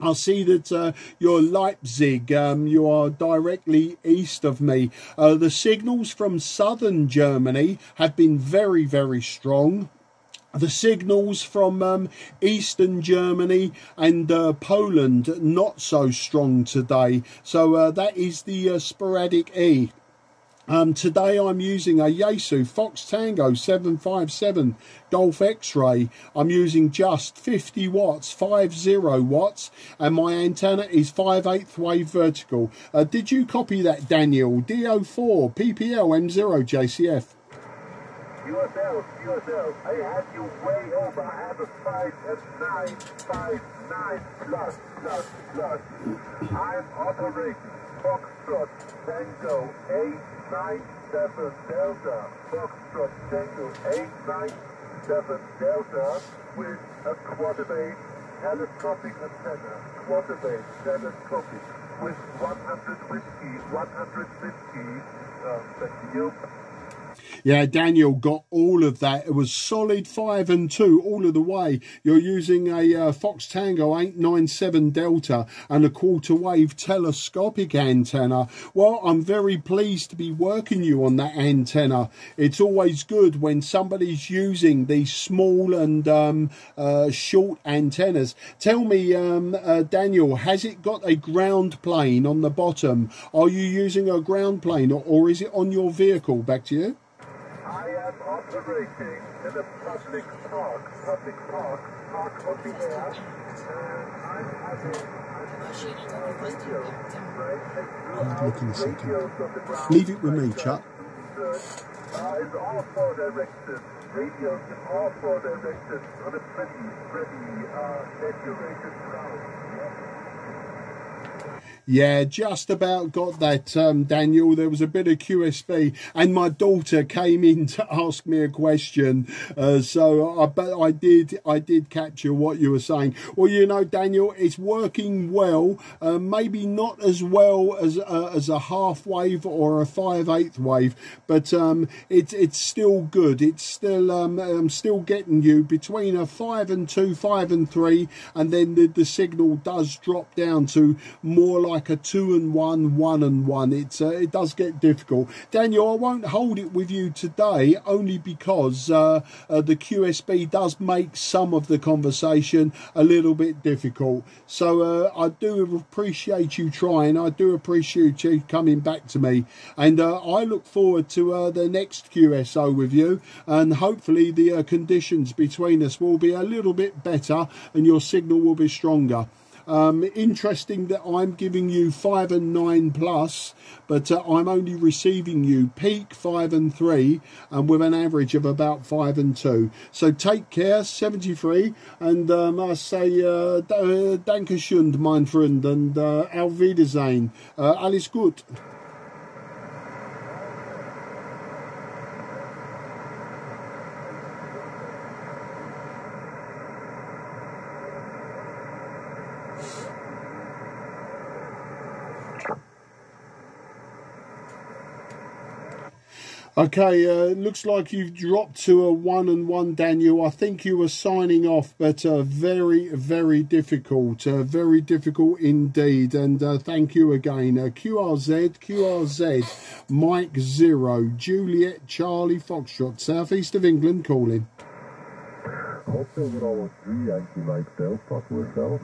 I see that you're Leipzig, you are directly east of me. The signals from southern Germany have been very, very strong. The signals from eastern Germany and Poland, not so strong today. So that is the sporadic E. Today I'm using a Yaesu Fox Tango 757 Golf X-Ray. I'm using just 50 watts, 50 watts, and my antenna is 5/8 wave vertical. Did you copy that, Daniel? DO4 PPL M0 JCF. USL, I had you way over. I have a 5 and 9, 5, 9 plus. I'm operating Foxtrot Tango 897 Delta. Foxtrot Tango 897 Delta with a quarter-base telescopic antenna. Quarter-base telescopic with 150. Thank you. Yeah, Daniel got all of that. It was solid 5 and 2 all of the way. You're using a Fox Tango 897 Delta and a quarter wave telescopic antenna. Well, I'm very pleased to be working you on that antenna. It's always good when somebody's using these small and short antennas. Tell me, Daniel, has it got a ground plane on the bottom? Are you using a ground plane or is it on your vehicle? Back to you. I am operating in a public park on the air, and I'm having Looking a second. Leave it with me, Chuck. in all four directions, radios in all four directions on a pretty saturated ground. Yeah, just about got that, Daniel. There was a bit of QSB, and my daughter came in to ask me a question. But I did capture what you were saying. Well, you know, Daniel, it's working well. Maybe not as well as a half wave or a 5/8 wave, but it's still good. It's still I'm still getting you between a 5 and 2, 5 and 3, and then the signal does drop down to more like a 2 and 1, 1 and 1. It does get difficult. Daniel, I won't hold it with you today, only because the QSB does make some of the conversation a little bit difficult. So I do appreciate you trying. I do appreciate you coming back to me, and I look forward to the next QSO with you, and hopefully the conditions between us will be a little bit better and your signal will be stronger. Interesting that I'm giving you 5 and 9 plus, but I'm only receiving you peak 5 and 3 and with an average of about 5 and 2. So take care, 73, and I say Dankeschön, mein Freund, and auf Wiedersehen. Alles gut. Okay, looks like you've dropped to a 1 and 1, Daniel. I think you were signing off, but very, very difficult indeed. And thank you again. QRZ, Mike 0, Juliet Charlie Foxtrot, southeast of England, calling. Hotel Bravo 3, Yankee Mike Delta to yourself.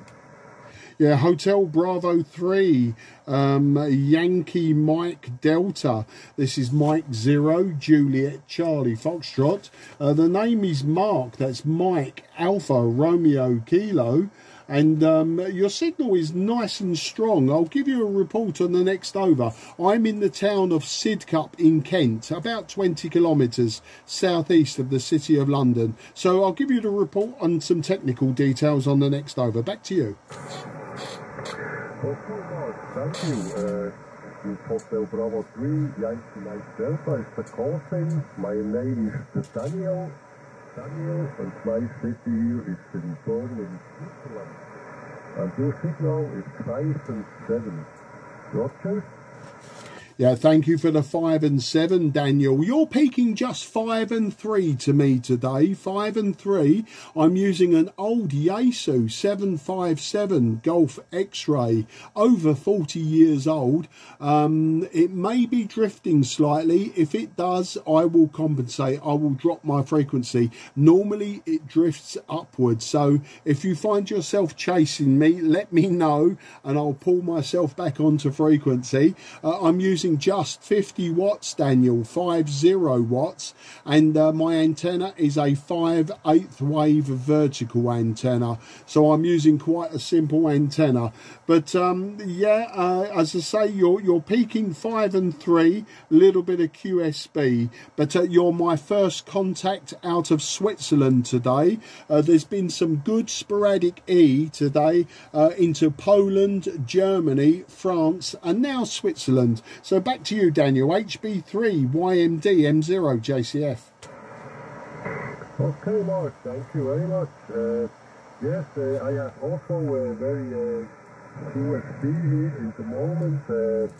Yeah, Hotel Bravo 3, Yankee Mike Delta. This is Mike 0, Juliet Charlie Foxtrot. The name is Mark. That's Mike Alpha Romeo Kilo. And your signal is nice and strong. I'll give you a report on the next over. I'm in the town of Sidcup in Kent, about 20 kilometres southeast of the city of London. So I'll give you the report on some technical details on the next over. Back to you. Okay, Mark, thank you. This is Hotel Bravo 3, Yankee Mike Delta is the call sign. My name is Daniel, and my city here is in Bern in Switzerland. And your signal is 5 and 7. Roger? Yeah, thank you for the 5 and 7, Daniel. You're peaking just 5 and 3 to me today. 5 and 3. I'm using an old Yaesu 757 Golf X-Ray, over 40 years old. It may be drifting slightly. If it does, I will compensate. I will drop my frequency. Normally, it drifts upwards. So if you find yourself chasing me, let me know, and I'll pull myself back onto frequency. I'm using using just 50 watts, Daniel, 50 watts, and my antenna is a 5/8 wave vertical antenna, so I'm using quite a simple antenna. But yeah, as I say, you're peaking 5 and 3, little bit of QSB, but you're my first contact out of Switzerland today. There's been some good sporadic E today into Poland, Germany, France, and now Switzerland. So back to you, Daniel. HB3 YMD M0 JCF. Okay, Mark, thank you very much. Yes, I have also a very QSB here in the moment. The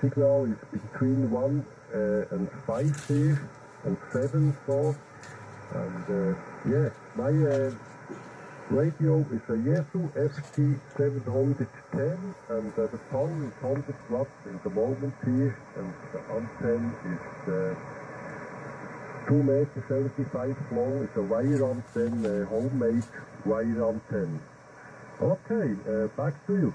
signal is between 1 and 5 here, and 7, so. And yeah, my radio is a Yaesu FT-757, and the tongue is 100 watts in the moment here, and the antenna is 2.75 meters long. It's a wire antenna, homemade wire antenna. Okay, back to you.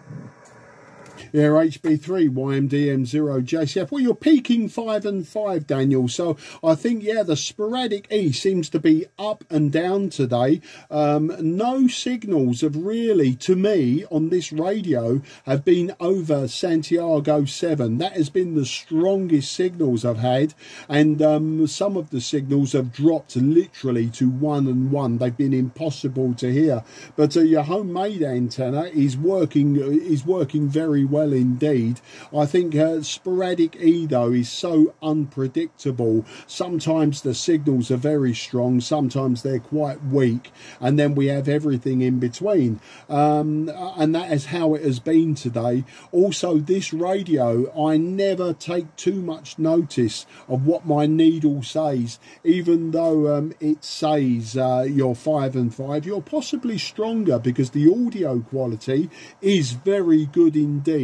Yeah, HB3 YMD M0 JCF. Well, you're peaking 5 and 5, Daniel. So I think, yeah, the sporadic E seems to be up and down today. No signals have really, to me, on this radio, have been over Santiago 7. That has been the strongest signals I've had. And some of the signals have dropped literally to 1 and 1. They've been impossible to hear. But your homemade antenna is working very well indeed. I think sporadic E though is so unpredictable. Sometimes the signals are very strong, sometimes they're quite weak, and then we have everything in between. And that is how it has been today. Also, this radio, I never take too much notice of what my needle says, even though it says you're 5 and 5. You're possibly stronger because the audio quality is very good indeed.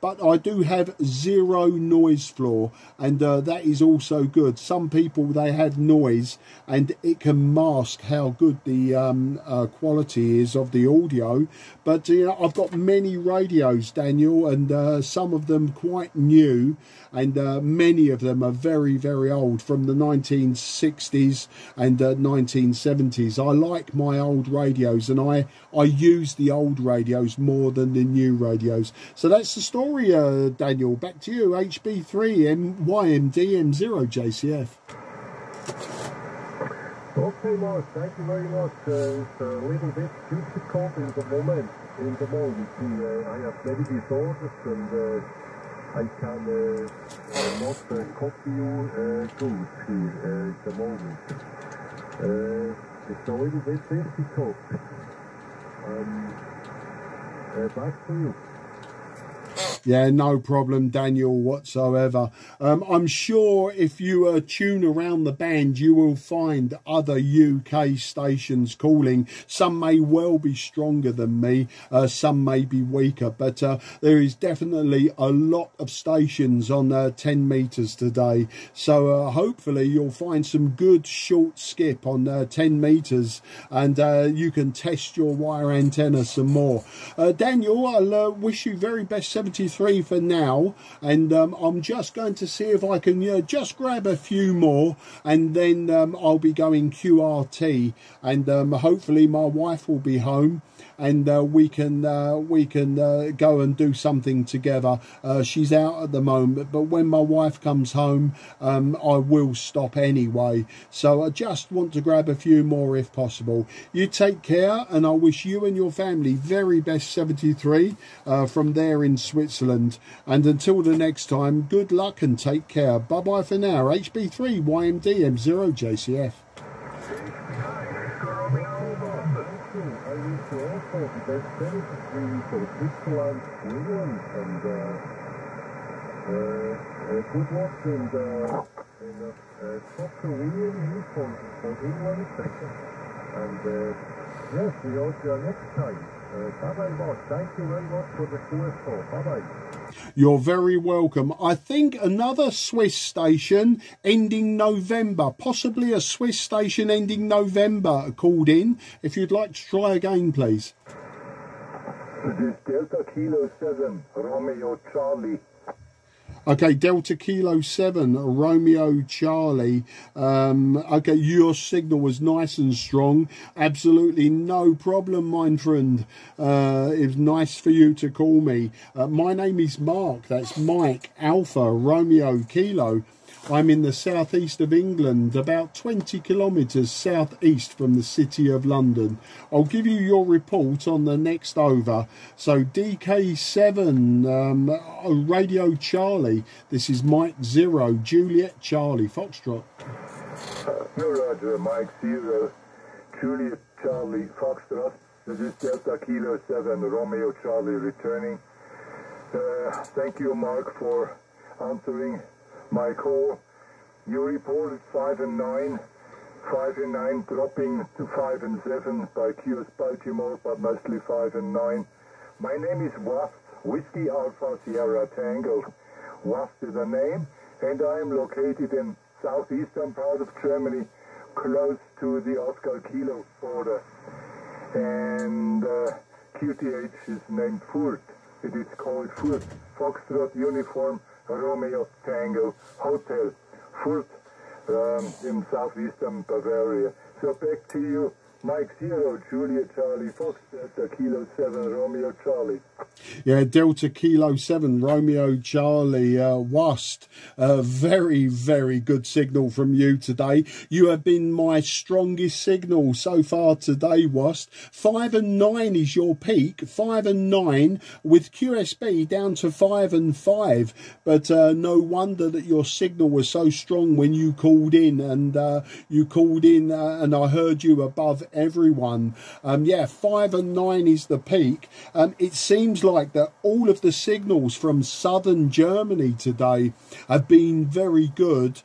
But I do have 0 noise floor, and that is also good. Some people, they have noise and it can mask how good the quality is of the audio. But you know, I've got many radios, Daniel, and some of them quite new, and many of them are very, very old, from the 1960s and 1970s. I like my old radios, and I use the old radios more than the new radios. So that's the story, Daniel. Back to you, HB3 YMD M0 JCF. Okay, Mark, thank you very much. It's a little bit difficult in the moment. I have many disorders, and I can not copy you good here at the moment. It's a little bit difficult. Back to you. Yeah, no problem, Daniel, whatsoever. I'm sure if you tune around the band, you will find other UK stations calling. Some may well be stronger than me, some may be weaker, but there is definitely a lot of stations on 10 meters today. So hopefully you'll find some good short skip on 10 meters, and you can test your wire antenna some more. Daniel, I'll wish you very best 73 for now, and I'm just going to see if I can just grab a few more, and then I'll be going QRT, and hopefully my wife will be home, and we can go and do something together. She's out at the moment, but when my wife comes home, I will stop anyway. So I just want to grab a few more if possible. You take care, and I wish you and your family very best 73 from there in Switzerland. And until the next time, good luck and take care. Bye bye for now. HB3 YMD M0 JCF. Good luck in soccer win for England. And yes, we hope you next time. Bye-bye, Mark. Thank you very much for the QS4. Bye-bye. You're very welcome. I think another Swiss station ending November, possibly a Swiss station ending November, called in. If you'd like to try again, please. This Delta Kilo 7, Romeo Charlie. Okay, Delta Kilo 7, Romeo Charlie. Okay, your signal was nice and strong. Absolutely no problem, my friend. It was nice for you to call me. My name is Mark. That's Mike Alpha Romeo Kilo. I'm in the southeast of England, about 20 kilometres southeast from the city of London. I'll give you your report on the next over. So DK7, Radio Charlie. This is Mike 0, Juliet Charlie, Foxtrot. Roger, Mike 0, Juliet Charlie, Foxtrot. This is Delta Kilo 7, Romeo Charlie returning. Thank you, Mark, for answering my call. You reported 5 and 9 dropping to 5 and 7 by QS Baltimore, but mostly 5 and 9. My name is Wasp, Whiskey Alpha Sierra Tango. Wasp is the name, and I am located in southeastern part of Germany, close to the Oscar Kilo border. And QTH is named Furt. It is called Furt, Foxtrot Uniform Romeo Tango Hotel, Furt, in southeastern Bavaria. So back to you, Mike 0, Juliet Charlie, Foxtrot Kilo 7, Romeo Charlie. Yeah, Delta Kilo 7, Romeo Charlie, Wast. Very, very good signal from you today. You have been my strongest signal so far today, Wast. 5 and 9 is your peak. 5 and 9 with QSB down to 5 and 5. But no wonder that your signal was so strong when you called in. And and I heard you above everyone. Yeah, 5 and 9 is the peak. It seems like that all of the signals from southern Germany today have been very good.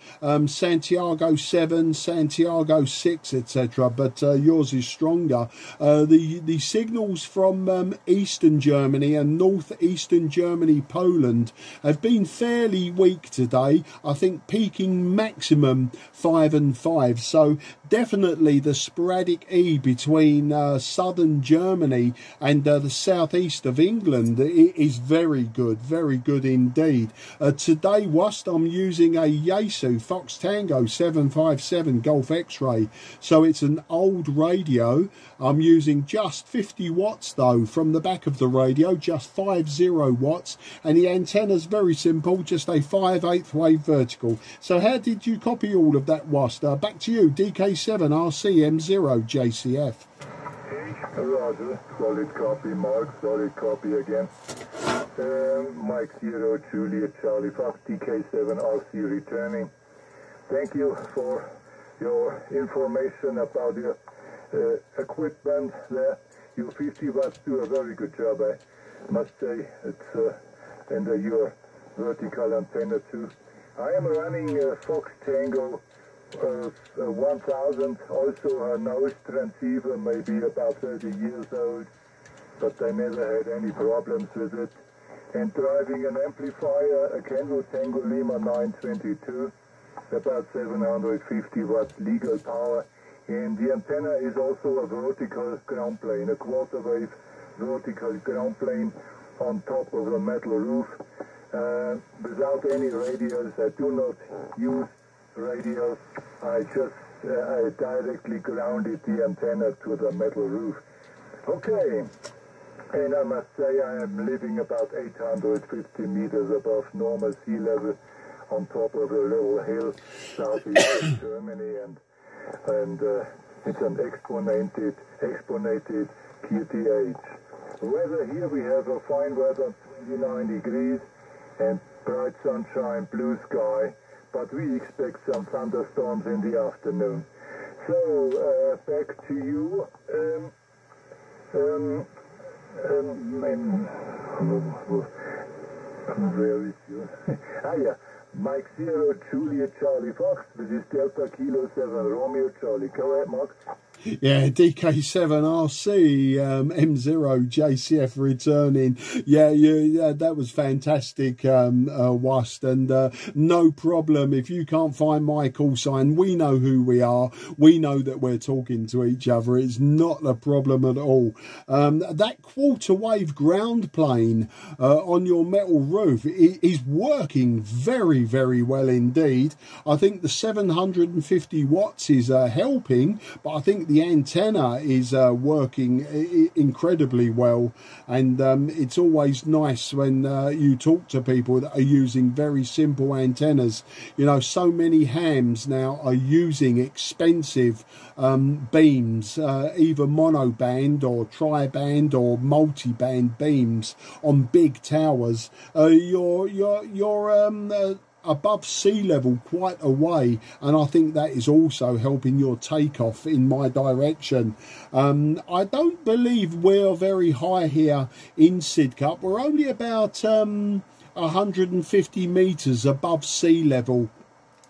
Santiago 7, Santiago 6, etc. But yours is stronger. The signals from eastern Germany and northeastern Germany, Poland, have been fairly weak today. I think peaking maximum 5 and 5. So definitely the sporadic E between southern Germany and the southeast of England is very good indeed. Today, whilst I'm using a Yaesu Fox Tango 757 Golf X-Ray, so it's an old radio. I'm using just 50 watts though from the back of the radio, just 50 watts, and the antenna's very simple, just a 5/8 wave vertical. So how did you copy all of that, Wast? Back to you, DK7 RCM0 JCF. Roger, solid copy, Mark, solid copy again. Mike 0, Juliet Charlie Fox, DK7 RC returning. Thank you for your information about your equipment there. Your 50 watts do a very good job, I must say. It's and your vertical antenna too. I am running Fox Tango 1000, also a nose transceiver, maybe about 30 years old, but I never had any problems with it. And driving an amplifier, a Kenwo Tango Lima 922, about 750 watts legal power. And the antenna is also a vertical ground plane, a quarter wave vertical ground plane on top of a metal roof. Without any radios, I do not use radios. I just directly grounded the antenna to the metal roof. Okay, and I must say I am living about 850 meters above normal sea level on top of a little hill southeast of Germany, and it's an exponented QTH. Weather here, we have a fine weather, 29 degrees and bright sunshine, blue sky, but we expect some thunderstorms in the afternoon. So back to you. Where is you? Yeah, Mike 0, Juliet Charlie Fox. This is Delta Kilo 7, Romeo Charlie. Go ahead, Mark. Yeah, DK7RC, M0JCF returning. Yeah, that was fantastic, Wust, and no problem. If you can't find my call sign, we know who we are. We know that we're talking to each other. It's not a problem at all. That quarter wave ground plane on your metal roof is working very, very well indeed. I think the 750 watts is helping, but I think the antenna is working incredibly well, and it's always nice when you talk to people that are using very simple antennas. You know, so many hams now are using expensive beams, either monoband or tri-band or multi-band beams on big towers. You're above sea level quite a way, and I think that is also helping your takeoff in my direction. I don't believe we're very high here in Sidcup. We're only about 150 meters above sea level.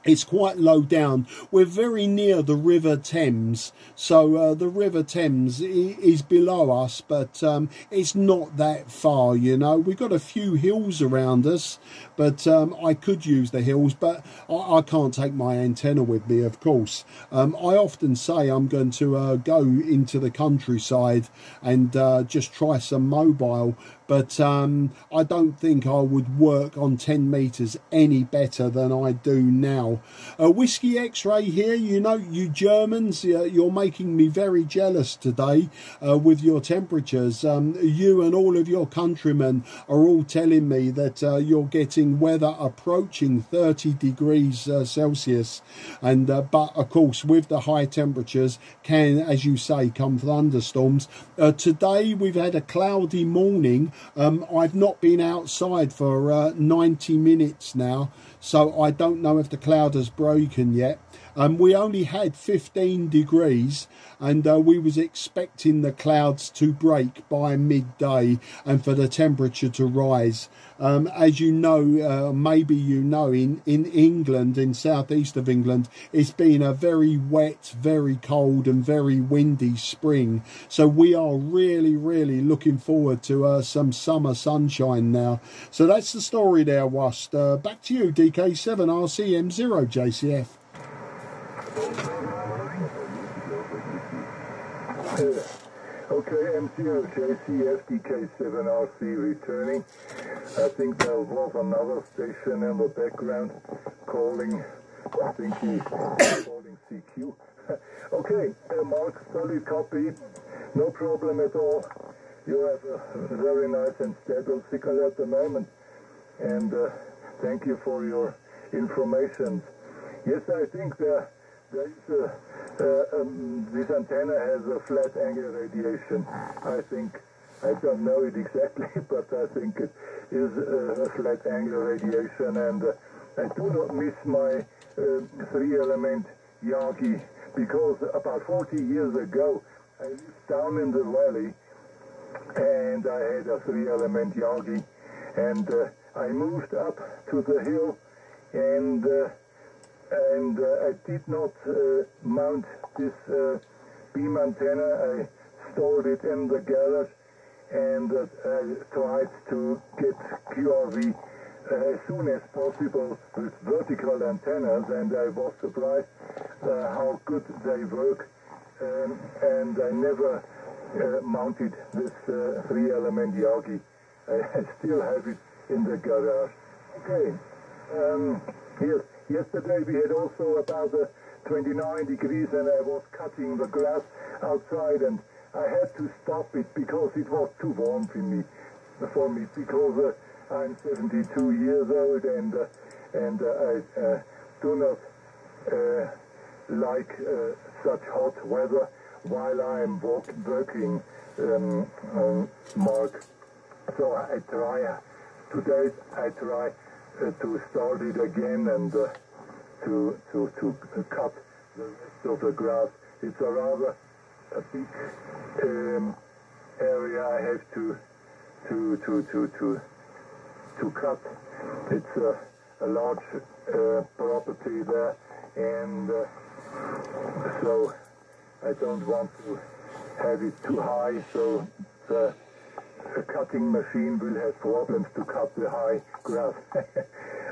It's quite low down. We're very near the River Thames, so the River Thames is below us, but it's not that far, you know. We've got a few hills around us, but I could use the hills, but I can't take my antenna with me, of course. I often say I'm going to go into the countryside and just try some mobile, but I don't think I would work on 10 meters any better than I do now. Whiskey X-Ray here, you know, you Germans, you're making me very jealous today with your temperatures. You and all of your countrymen are all telling me that you're getting weather approaching 30 degrees Celsius, and but of course with the high temperatures can, as you say, come thunderstorms. Today we've had a cloudy morning. I've not been outside for 90 minutes now, so I don't know if the cloud has broken yet. We only had 15 degrees, and we was expecting the clouds to break by midday and for the temperature to rise. As you know, maybe you know, in England, in southeast of England, it's been a very wet, very cold and very windy spring. So we are really, really looking forward to some summer sunshine now. So that's the story there, Wust. Back to you, DK7RC M0JCF. Okay, M0JCF DK7RC returning. I think there was another station in the background calling, I think he's calling CQ. Okay, Mark, solid copy, no problem at all. You have a very nice and stable signal at the moment, and thank you for your information. Yes, I think there is this antenna has a flat angle radiation. I think, I don't know it exactly, but I think it is a flat angle radiation, and I do not miss my 3-element Yagi, because about 40 years ago I lived down in the valley and I had a 3-element Yagi, and I moved up to the hill, and I did not mount this beam antenna. I stored it in the garage, and I tried to get QRV as soon as possible with vertical antennas, and I was surprised how good they work, and I never mounted this 3-element Yagi. I still have it in the garage. Okay, yes. Yesterday we had also about 29 degrees, and I was cutting the grass outside, and I had to stop it because it was too warm for me because I'm 72 years old, and I do not like such hot weather while I'm working, Mark. So I try today. I try to start it again and to cut the rest of the grass. It's a rather a big area I have to cut. It's a large property there, and so I don't want to have it too high, so the cutting machine will have problems to cut the high grass.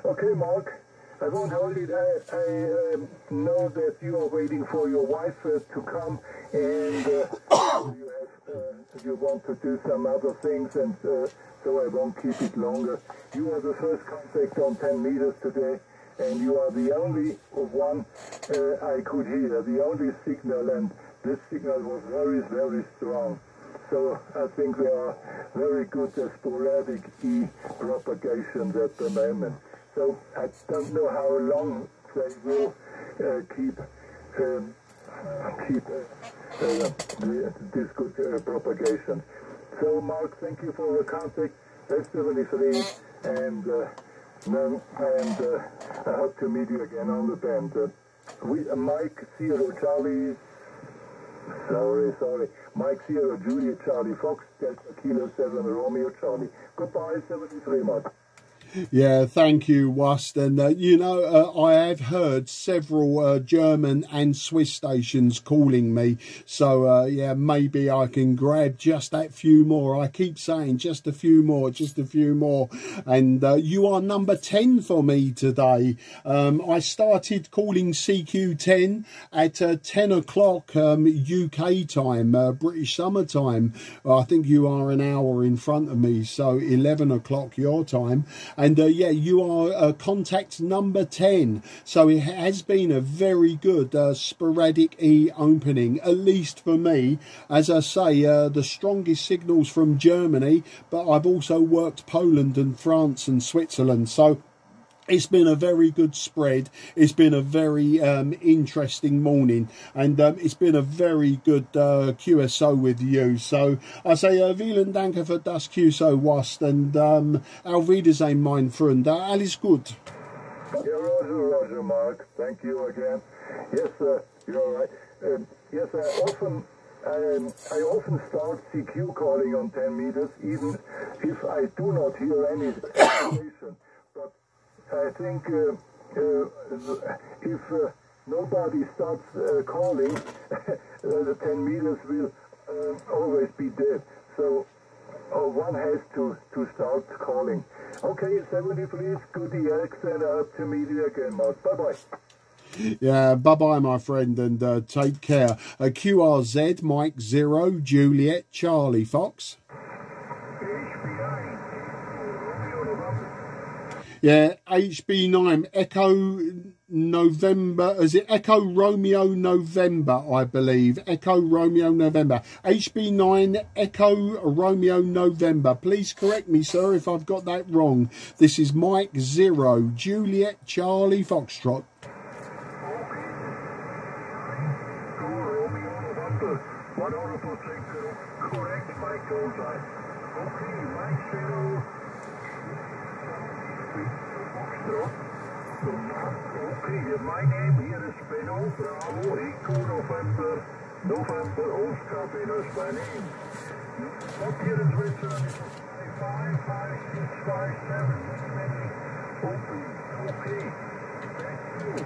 Okay, Mark, I won't hold it. I know that you are waiting for your wife to come, and you want to do some other things, and so I won't keep it longer. You are the first contact on 10 meters today, and you are the only one I could hear, the only signal, and this signal was very, very strong. So I think there are very good sporadic E-propagations at the moment. So I don't know how long they will keep this good propagation. So Mark, thank you for the contact. F-73, and I hope to meet you again on the band. Mike Zero Charlie. Sorry. Mike Sierra Juliet Charlie Fox Delta Kilo 7 Romeo Charlie. Goodbye, 73 Mike. Yeah, thank you, Wust. And, you know, I have heard several German and Swiss stations calling me. So, yeah, maybe I can grab just that few more. I keep saying just a few more, just a few more. And you are number 10 for me today. I started calling CQ10 at 10 o'clock UK time, British summer time. I think you are an hour in front of me, so 11 o'clock your time. And yeah, you are contact number 10. So it has been a very good sporadic E opening, at least for me. As I say, the strongest signals from Germany, but I've also worked Poland and France and Switzerland. So it's been a very good spread. It's been a very interesting morning, and it's been a very good QSO with you. So I say vielen Dank für das QSO, Wust, and auf Wiedersehen, mein Freund. Alles gut. Yeah, Roger, Mark. Thank you again. Yes, you're all right. Yes, I often start CQ calling on 10 meters, even if I do not hear any information. But I think if nobody starts calling, the 10 meters will always be dead. So one has to start calling. Okay, 70 please, good EX, and I hope to meet you again, Mark. Bye-bye. Yeah, bye-bye, my friend, and take care. QRZ, Mike 0, Juliet, Charlie Fox. Yeah, HB9, Echo November, is it Echo Romeo November, I believe. Echo Romeo November. HB9, Echo Romeo November. Please correct me, sir, if I've got that wrong. This is Mike 0, Juliet, Charlie Foxtrot. Correct, Mike Goldline. Okay, Mike 0. Okay, my name here is Benno, Bravo, Eco, November, Oscar, Benno is my name. What here in Switzerland is 5, 5, 6, 5, 7, open. Okay, thank you.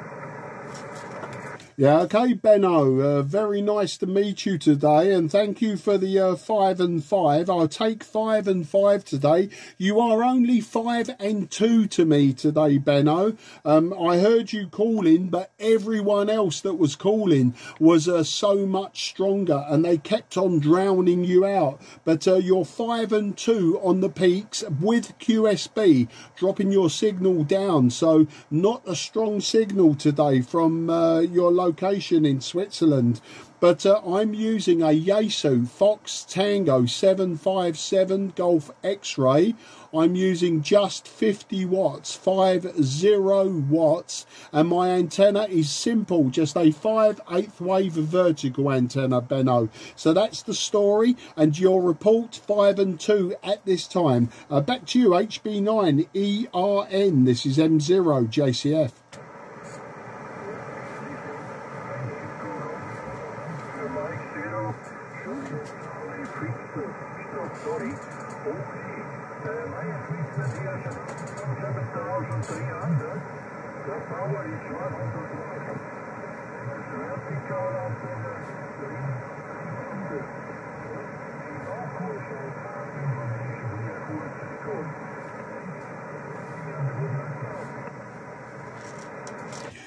Yeah, okay, Benno, very nice to meet you today, and thank you for the 5 and 5. I'll take 5 and 5 today. You are only 5 and 2 to me today, Benno. I heard you calling, but everyone else that was calling was so much stronger, and they kept on drowning you out. But you're 5 and 2 on the peaks with QSB, dropping your signal down. So not a strong signal today from your location in Switzerland, but I'm using a Yaesu Fox Tango 757 Golf X-Ray. I'm using just 50 watts, 50 watts, and my antenna is simple, just a 5/8 wave vertical antenna, Benno. So that's the story, and your report 5 and 2 at this time. Back to you, HB9 ERN. This is M0 JCF. Sorry. Okay. My equipment here is 7,300. The power is 100 watts. Vertical antenna.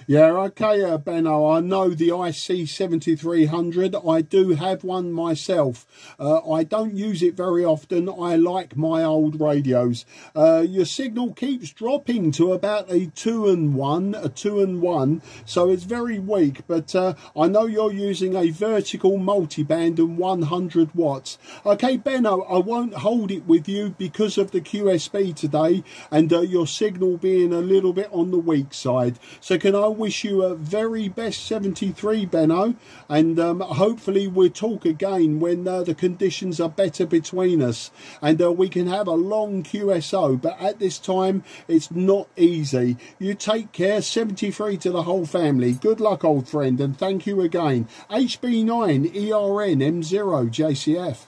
Yeah, okay, Benno, I know the IC7300. I do have one myself. I don't use it very often. I like my old radios. Your signal keeps dropping to about a 2 and 1, so it's very weak, but I know you're using a vertical multiband and 100 watts. Okay, Benno, I won't hold it with you because of the QSB today and your signal being a little bit on the weak side. So can I wish you a very best 73, Benno, and hopefully we'll talk again when the conditions are better between us and we can have a long QSO, but at this time it's not easy. You take care. 73 to the whole family. Good luck, old friend, and thank you again. HB9 ERN M0 JCF.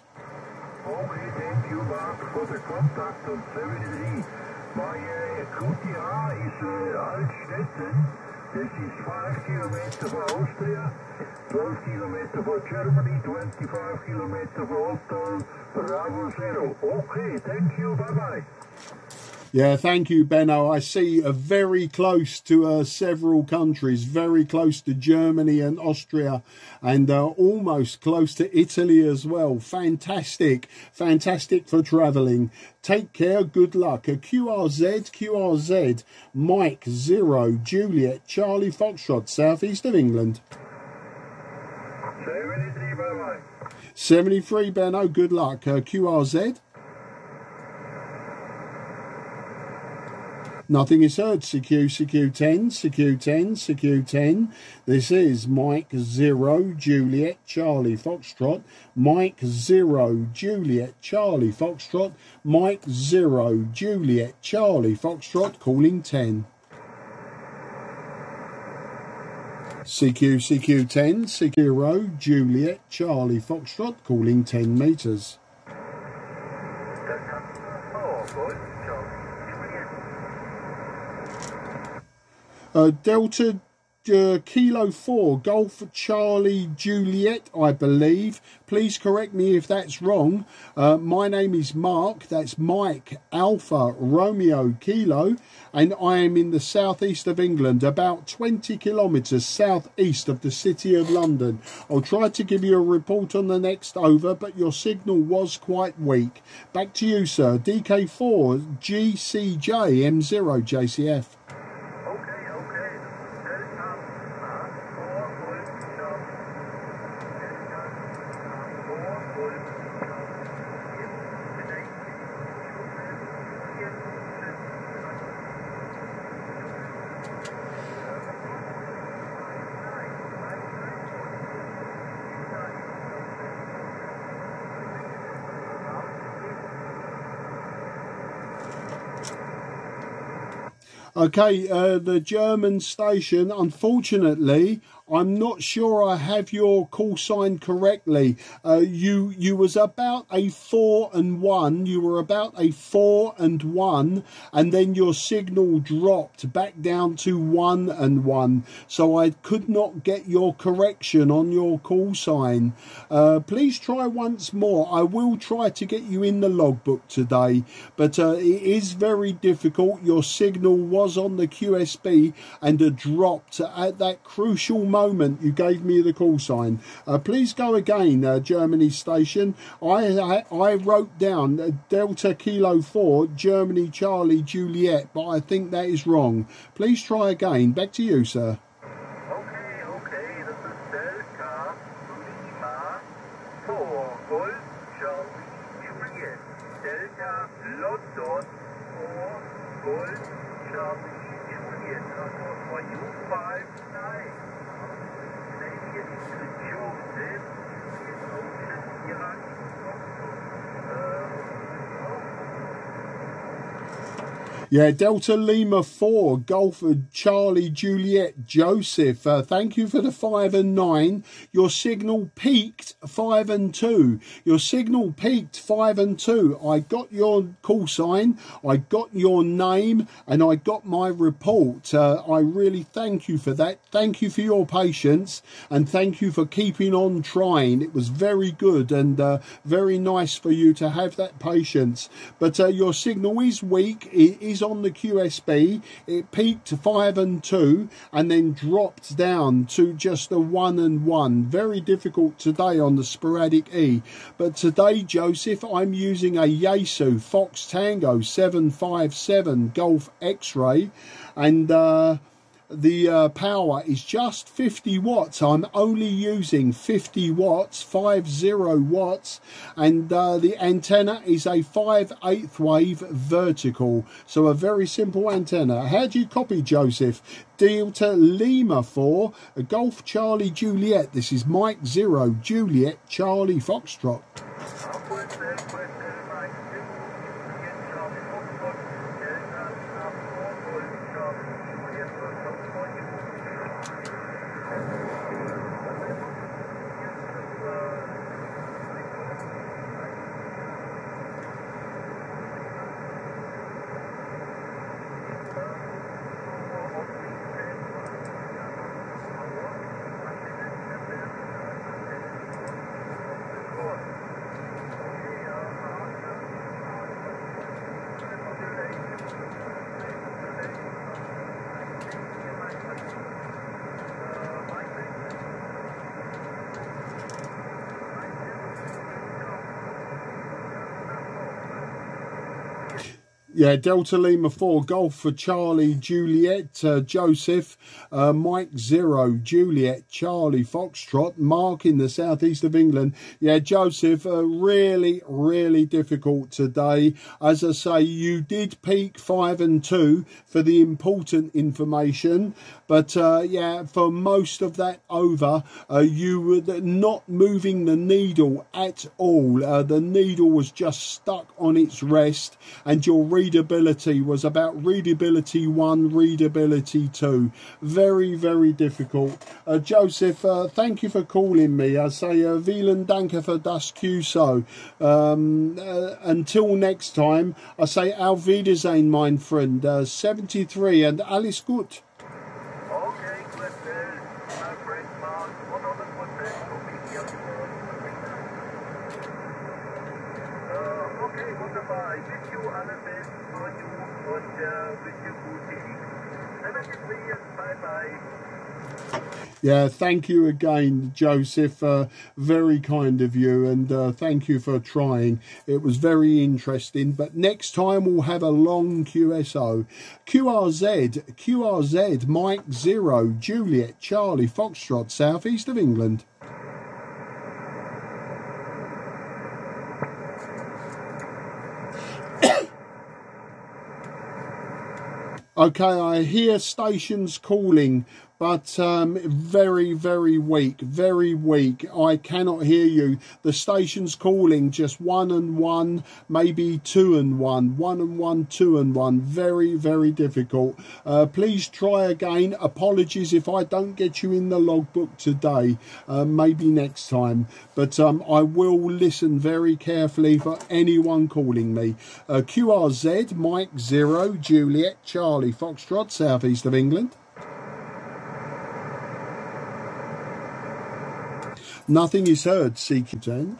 Okay, thank you, Mark, for the contact on 73. My QTA is Altstetten. This is 5 kilometers for Austria, 12 kilometers for Germany, 25 kilometers for Hotel Bravo Zero. Okay, thank you, bye-bye. Yeah, thank you, Benno. I see very close to several countries, very close to Germany and Austria, and almost close to Italy as well. Fantastic, fantastic for travelling. Take care, good luck. QRZ, Mike 0, Juliet, Charlie Foxtrot, southeast of England. 73, bye-bye. 73, Benno, good luck. QRZ. Nothing is heard. CQ10. This is Mike 0, Juliet, Charlie Foxtrot. Mike 0, Juliet, Charlie Foxtrot. Mike 0, Juliet, Charlie Foxtrot, calling 10. CQ10, 0, Juliet, Charlie Foxtrot, calling 10 metres. Delta Kilo 4, Golf Charlie Juliet, I believe. Please correct me if that's wrong. My name is Mark. That's Mike Alpha Romeo Kilo, and I am in the southeast of England, about 20 kilometres southeast of the city of London. I'll try to give you a report on the next over, but your signal was quite weak. Back to you, sir. DK4 GCJ M0 JCF. Okay, the German station, unfortunately, I'm not sure I have your call sign correctly. You was about a 4 and 1. You were about a 4 and 1, and then your signal dropped back down to 1 and 1. So I could not get your correction on your call sign. Please try once more. I will try to get you in the logbook today, but it is very difficult. Your signal was on the QSB and dropped at that crucial moment you gave me the call sign. Please go again, Germany station. I wrote down Delta Kilo 4, Germany Charlie Juliet, but I think that is wrong. Please try again. Back to you, sir. Okay, this is Delta Lima 4, Golf Charlie Juliet. Delta London 4, Golf Charlie Juliet. For you 59. Yeah, Delta Lima 4, Golf Charlie Juliet Joseph. Thank you for the 5 and 9. Your signal peaked 5 and 2. Your signal peaked 5 and 2. I got your call sign, I got your name, and I got my report. I really thank you for that. Thank you for your patience, and thank you for keeping on trying. It was very good and very nice for you to have that patience. But your signal is weak. It is on the QSB. It peaked 5 and 2 and then dropped down to just a 1 and 1. Very difficult today on the sporadic E. But today, Joseph, I'm using a Yaesu Fox Tango 757 Golf X-Ray, and the power is just 50 watts. I'm only using 50 watts, 50 watts, and the antenna is a 5/8 wave vertical, so a very simple antenna. How do you copy, Joseph? Delta Lima 4, Golf Charlie Juliet. This is Mike 0 Juliet Charlie Foxtrot. Yeah, Delta Lima 4, Golf for Charlie Juliet Joseph, Mike 0 Juliet Charlie Foxtrot, Mark in the southeast of England. Yeah, Joseph, really difficult today. As I say, you did peak 5 and 2 for the important information, but yeah, for most of that over, you were not moving the needle at all. The needle was just stuck on its rest, and your readability was about readability 1, readability 2. Very difficult. Joseph, thank you for calling me. I say vielen Dank für das QSO. Until next time, I say auf Wiedersehen, mein Freund. 73 and alles gut. Okay, my friend Mark, 100% okay, wunderbar. I wish you all the best for you and wish you good day. Have a good day and bye-bye. Yeah, thank you again, Joseph. Very kind of you, and thank you for trying. It was very interesting, but next time we'll have a long QSO. QRZ, Mike 0 Juliet Charlie Foxtrot, southeast of England. Okay, I hear stations calling, but very weak, very weak. I cannot hear you. The station's calling just 1 and 1, maybe 2 and 1, 1 and 1, 2 and 1. Very difficult. Please try again. Apologies if I don't get you in the logbook today. Maybe next time. But I will listen very carefully for anyone calling me. QRZ, Mike 0 Juliet Charlie Foxtrot, southeast of England. Nothing is heard, CQ10.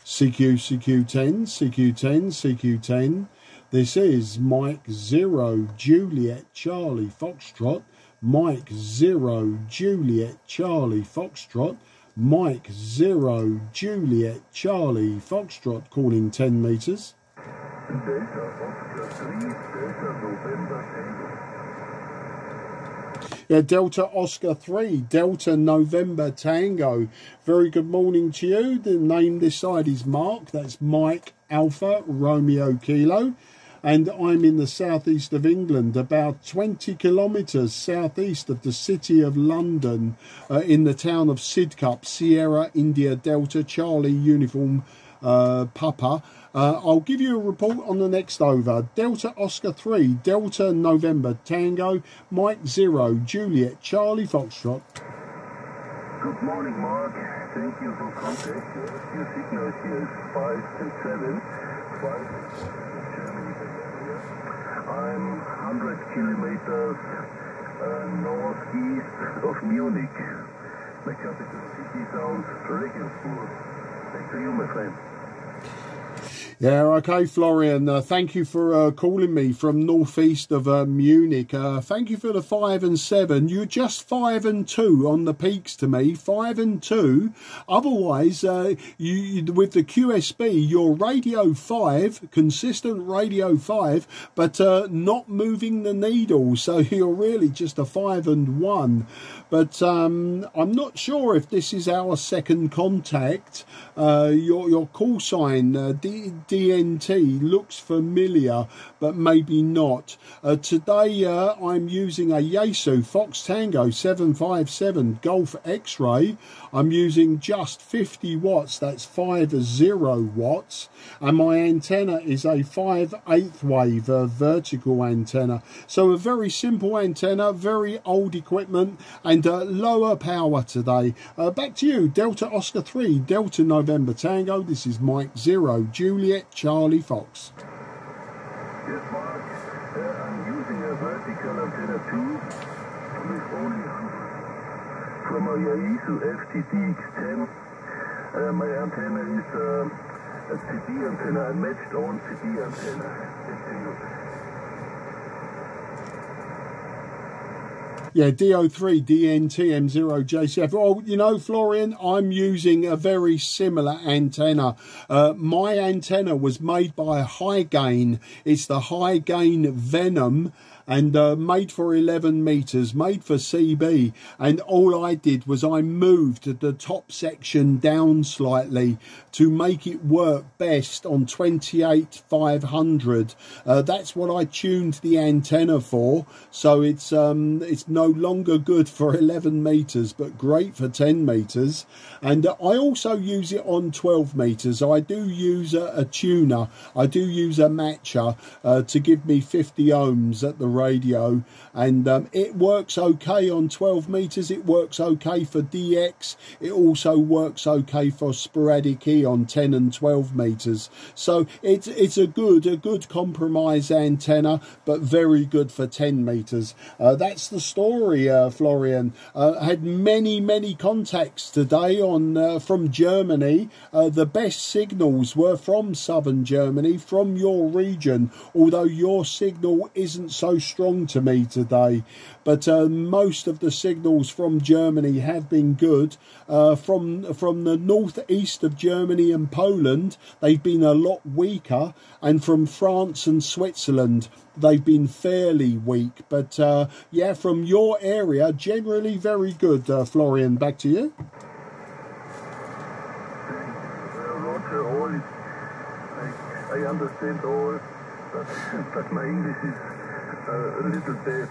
CQ10. This is Mike 0 Juliet Charlie Foxtrot, Mike 0 Juliet Charlie Foxtrot, Mike 0 Juliet Charlie Foxtrot, calling 10 metres. Yeah, Delta Oscar 3, Delta November Tango. Very good morning to you. The name this side is Mark. That's Mike Alpha Romeo Kilo. And I'm in the southeast of England, about 20 kilometres southeast of the city of London, in the town of Sidcup, Sierra India Delta Charlie Uniform Papa. I'll give you a report on the next over. Delta Oscar 3, Delta November Tango, Mike 0, Juliet, Charlie Foxtrot. Good morning, Mark. Thank you for contact. Your signal here is 5 and 7. 5 Germany. I'm 100 kilometers northeast of Munich. My capital city sounds Regensburg. Back to you, my friend. Yeah, okay, Florian. Thank you for calling me from northeast of Munich. Thank you for the 5 and 7. You're just 5 and 2 on the peaks to me. 5 and 2. Otherwise, you with the QSB, you're radio 5, consistent radio 5, but not moving the needle. So you're really just a 5 and 1. But I'm not sure if this is our second contact. Your call sign, DNT, looks familiar, but maybe not. Today I'm using a Yaesu Fox Tango 757 Golf X-Ray. I'm using just 50 watts, that's 50 watts, and my antenna is a 5/8 wave vertical antenna. So a very simple antenna, very old equipment, and lower power today. Back to you, Delta Oscar 3, Delta November Tango. This is Mike 0, Juliet, Charlie Fox. Yes, Mark. I'm using a vertical antenna too, with only from a Yaesu FT-757GX. My antenna is a CB antenna, a matched on CB antenna. Yeah, DO3 DNTM0 JCF. Well, you know, Florian, I'm using a very similar antenna. My antenna was made by High Gain. It's the High Gain Venom, and made for 11 meters, made for CB. And all I did was I moved the top section down slightly to make it work best on 28-500. That's what I tuned the antenna for. So it's no longer good for 11 meters, but great for 10 meters. And I also use it on 12 meters. I do use a tuner. I do use a matcher to give me 50 ohms at the radio, and it works okay on 12 meters. It works okay for DX. It also works okay for sporadic E on 10 and 12 meters. So it's a good compromise antenna, but very good for 10 meters. That's the story, Florian. Had many contacts today on from Germany. The best signals were from southern Germany, from your region, although your signal isn't so strong to me today. But most of the signals from Germany have been good. From the northeast of Germany and Poland, they've been a lot weaker, and from France and Switzerland, they've been fairly weak. But yeah, from your area, generally very good. Florian, back to you. Roger, all is, I understand all, but my English is a little bad.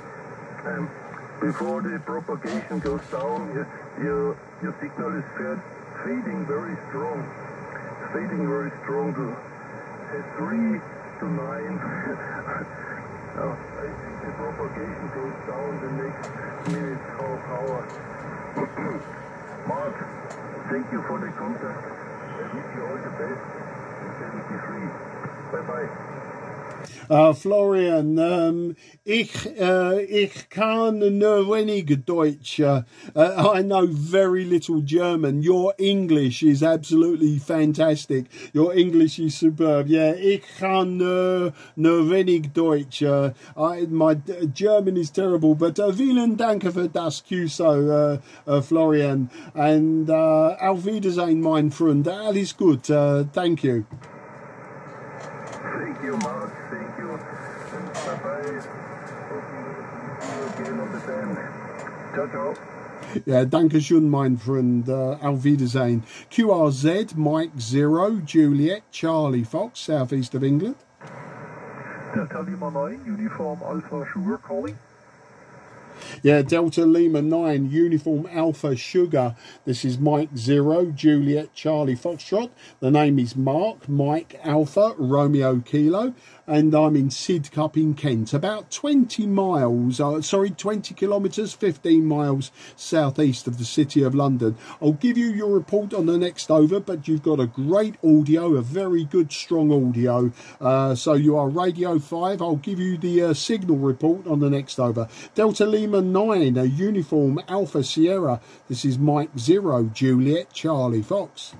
Before the propagation goes down, your signal is fading very strong. To 3 to 9. I think the propagation goes down the next minute, half hour. Mark, thank you for the contact. I wish you all the best. 73. Bye-bye. Florian, ich kann nur wenig Deutsch. I know very little German. Your English is absolutely fantastic. Your English is superb. Yeah, ich kann nur wenig Deutsch. My German is terrible, but vielen Dank für das QSO, Florian. And auf Wiedersehen, mein Freund. Alles gut. Thank you. Thank you, Mark. Thank you. And bye-bye. Again on the band. Ciao, ciao. Ja, danke schön, mein Freund. Auf Wiedersehen. QRZ, Mike 0, Juliet, Charlie Fox, southeast of England. Delta Lima 9, Uniform Alpha Sugar calling. Yeah, Delta Lima 9, Uniform Alpha Sugar. This is Mike 0, Juliet Charlie Foxtrot. The name is Mark, Mike Alpha, Romeo Kilo. And I'm in Sidcup in Kent, about 20 miles, 20 kilometres, 15 miles southeast of the City of London. I'll give you your report on the next over, but you've got a great audio, a very good, strong audio. So you are Radio 5. I'll give you the signal report on the next over. Delta Lima 9, a Uniform Alpha Sierra. This is Mike 0, Juliet Charlie Fox.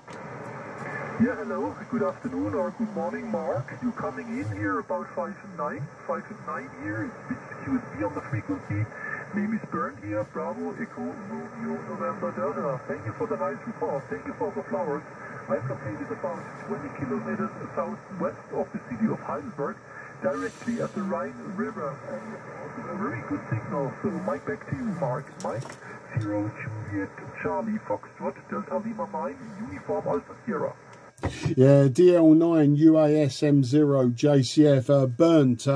Yeah, hello, good afternoon or good morning, Mark. You're coming in here about 5 and 9 here. It's QSB on the frequency. Name is Bernd here, Bravo, Echo, Romeo, November, Delta. Thank you for the nice report. Thank you for the flowers. I'm located about 20 kilometers southwest of the city of Heidelberg, directly at the Rhine River. And a very good signal. So, Mike, back to you, Mark. Mike 0, Juliet, Charlie, Foxtrot, Delta Lima 9, Uniform Alpha Sierra. Yeah, DL9 UASM0 JCF burnt.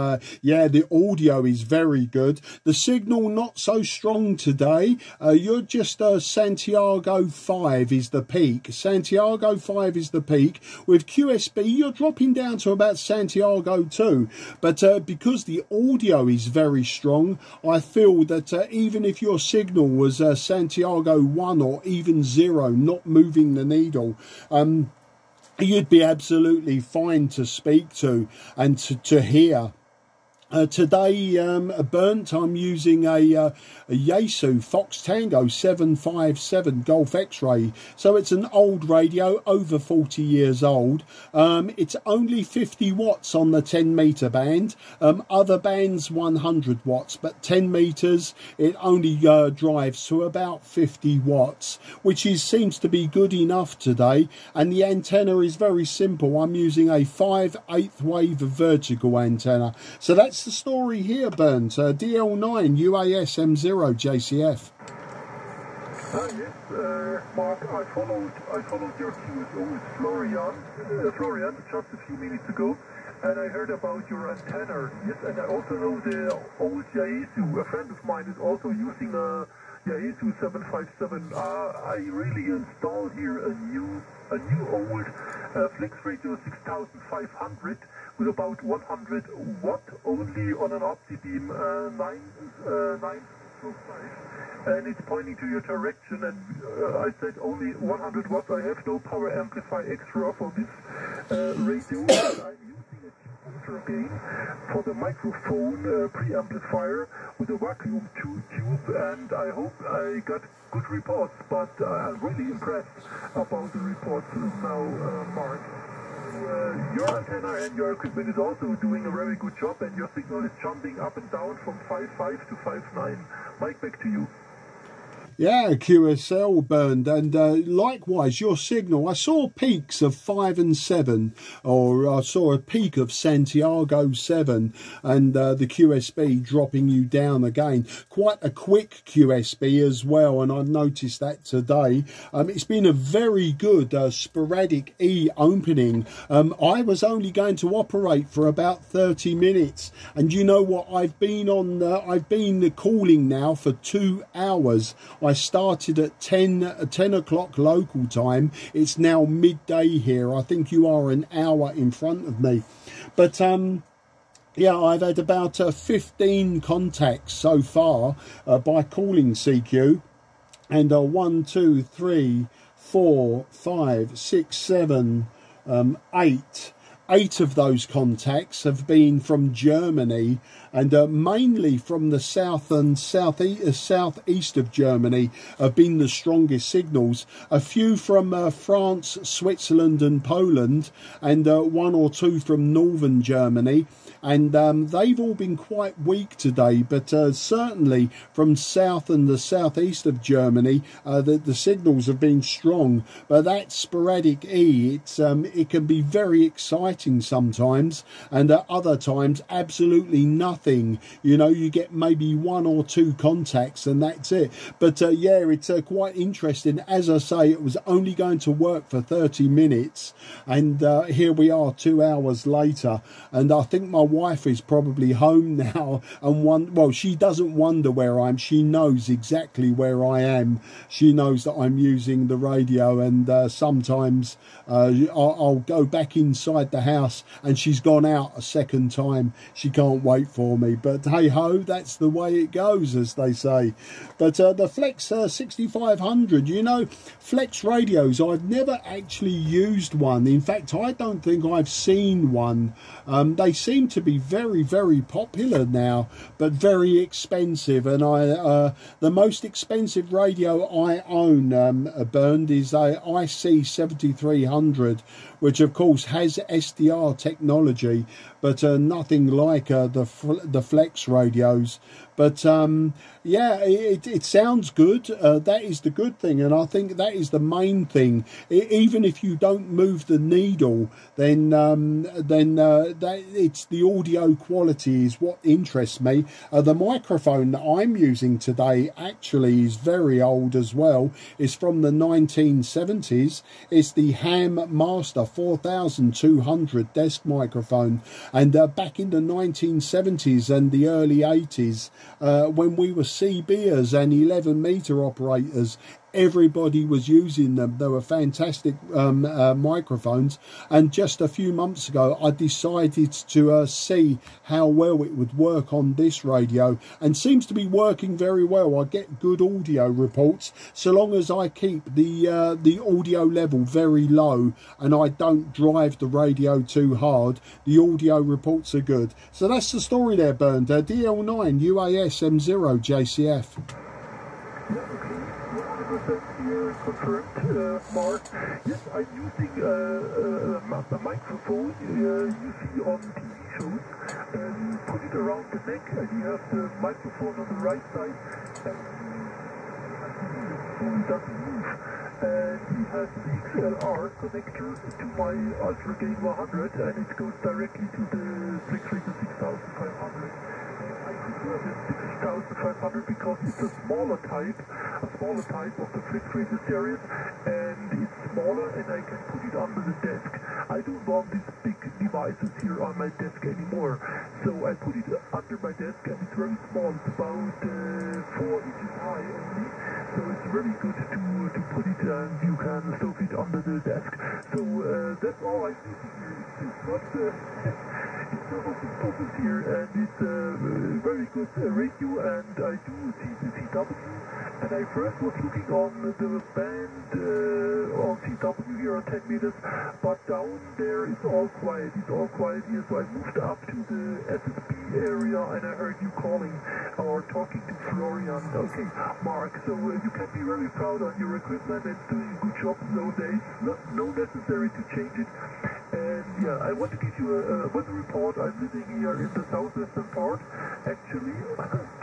Yeah, the audio is very good. The signal not so strong today. You're just Santiago 5 is the peak. Santiago 5 is the peak. With QSB, you're dropping down to about Santiago 2. But because the audio is very strong, I feel that even if your signal was Santiago 1 or even 0, not moving the needle, you'd be absolutely fine to speak to and to hear. Today, burnt, I'm using a Yaesu Fox Tango 757 Golf X-Ray. So it's an old radio, over 40 years old. It's only 50 watts on the 10 metre band. Other bands 100 watts, but 10 metres, it only drives to about 50 watts, which seems to be good enough today. And the antenna is very simple. I'm using a 5/8 wave vertical antenna. So that's the story here, Burns. DL9 UASM0 JCF. Yes, Mark, I followed your cues with Florian just a few minutes ago, and I heard about your antenna. Yes, and I also know the old Yaesu. A friend of mine is also using a Yaesu 757. I really installed here a new old Flex Radio 6500 with about 100 watt only on an opti-beam 905, and it's pointing to your direction, and I said only 100 watts. I have no power amplifier extra for this radio. I'm using a ultra gain for the microphone preamplifier with a vacuum tube, and I hope I got good reports, but I'm really impressed about the reports now, Mark. Your antenna and your equipment is also doing a very good job, and your signal is jumping up and down from 5.5 to 5.9. Mike, back to you. Yeah, QSL burned, and likewise your signal. I saw peaks of 5 and 7, or I saw a peak of Santiago 7, and the QSB dropping you down again. Quite a quick QSB as well, and I've noticed that today. It's been a very good sporadic E opening. I was only going to operate for about 30 minutes, and you know what? I've been calling now for 2 hours. I started at 10 o'clock local time. It's now midday here. I think you are an hour in front of me. But yeah, I've had about 15 contacts so far by calling CQ. And 1, 2, 3, 4, 5, 6, 7, 8. 8 of those contacts have been from Germany, and mainly from the south and southeast of Germany have been the strongest signals. A few from France, Switzerland and Poland, and 1 or 2 from northern Germany. And they've all been quite weak today, but certainly from south and the southeast of Germany, the signals have been strong. But that sporadic E, it can be very exciting sometimes, and at other times absolutely nothing. nothing. You know, you get maybe 1 or 2 contacts and that's it. But yeah, it's quite interesting. As I say, it was only going to work for 30 minutes, and here we are 2 hours later, and I think my wife is probably home now, and well, she doesn't wonder where I am. She knows exactly where I am. She knows that I'm using the radio, and sometimes I'll go back inside the house and she's gone out a second time. She can't wait for me, but hey ho, that's the way it goes, as they say. But the Flex 6500, you know, Flex radios, I've never actually used one. In fact, I don't think I've seen one. They seem to be very, very popular now, but very expensive. And the most expensive radio I own, Bernd, is a IC7300, which of course has SDR technology, but nothing like the Flex radios. But yeah, it sounds good. That is the good thing, and I think that is the main thing. Even if you don't move the needle, then that it's the audio quality is what interests me. The microphone that I'm using today actually is very old as well. It's from the 1970s. It's the Ham Master 4200 desk microphone, and back in the 1970s and the early 80s, when we were CBers and 11-meter operators, everybody was using them. They were fantastic microphones, and just a few months ago I decided to see how well it would work on this radio, and seems to be working very well. I get good audio reports so long as I keep the audio level very low and I don't drive the radio too hard. The audio reports are good. So that's the story there, Bernd. DL9 UAS M0 JCF. Here confirmed, Mark. Yes, I'm using a microphone you see on TV shows. You put it around the neck and you have the microphone on the right side, and it doesn't move. And it has the XLR connector to my Ultra Gain 100, and it goes directly to the Flex Radio 6500. I prefer the 6500 because it's a smaller type of the Flex Radio series, and it's smaller and I can put it under the desk. I don't want these big devices here on my desk anymore, so I put it under my desk, and it's very small. It's about 4 inches high only, so it's very good to put it, and you can stuff it under the desk. So that's all I'm using here. It's not open focus here, and it's a very good radio, and I do CW, and I first was looking on the band on CW here on 10 meters, but down there it's all quiet. It's all quiet here, so I moved up to the SSB area, and I heard you calling or talking to Florian. Okay, Mark, so you can be very proud on your equipment and doing a good job nowadays. No necessary to change it. And yeah, I want to give you a weather report. I'm living here in the southwestern part, actually,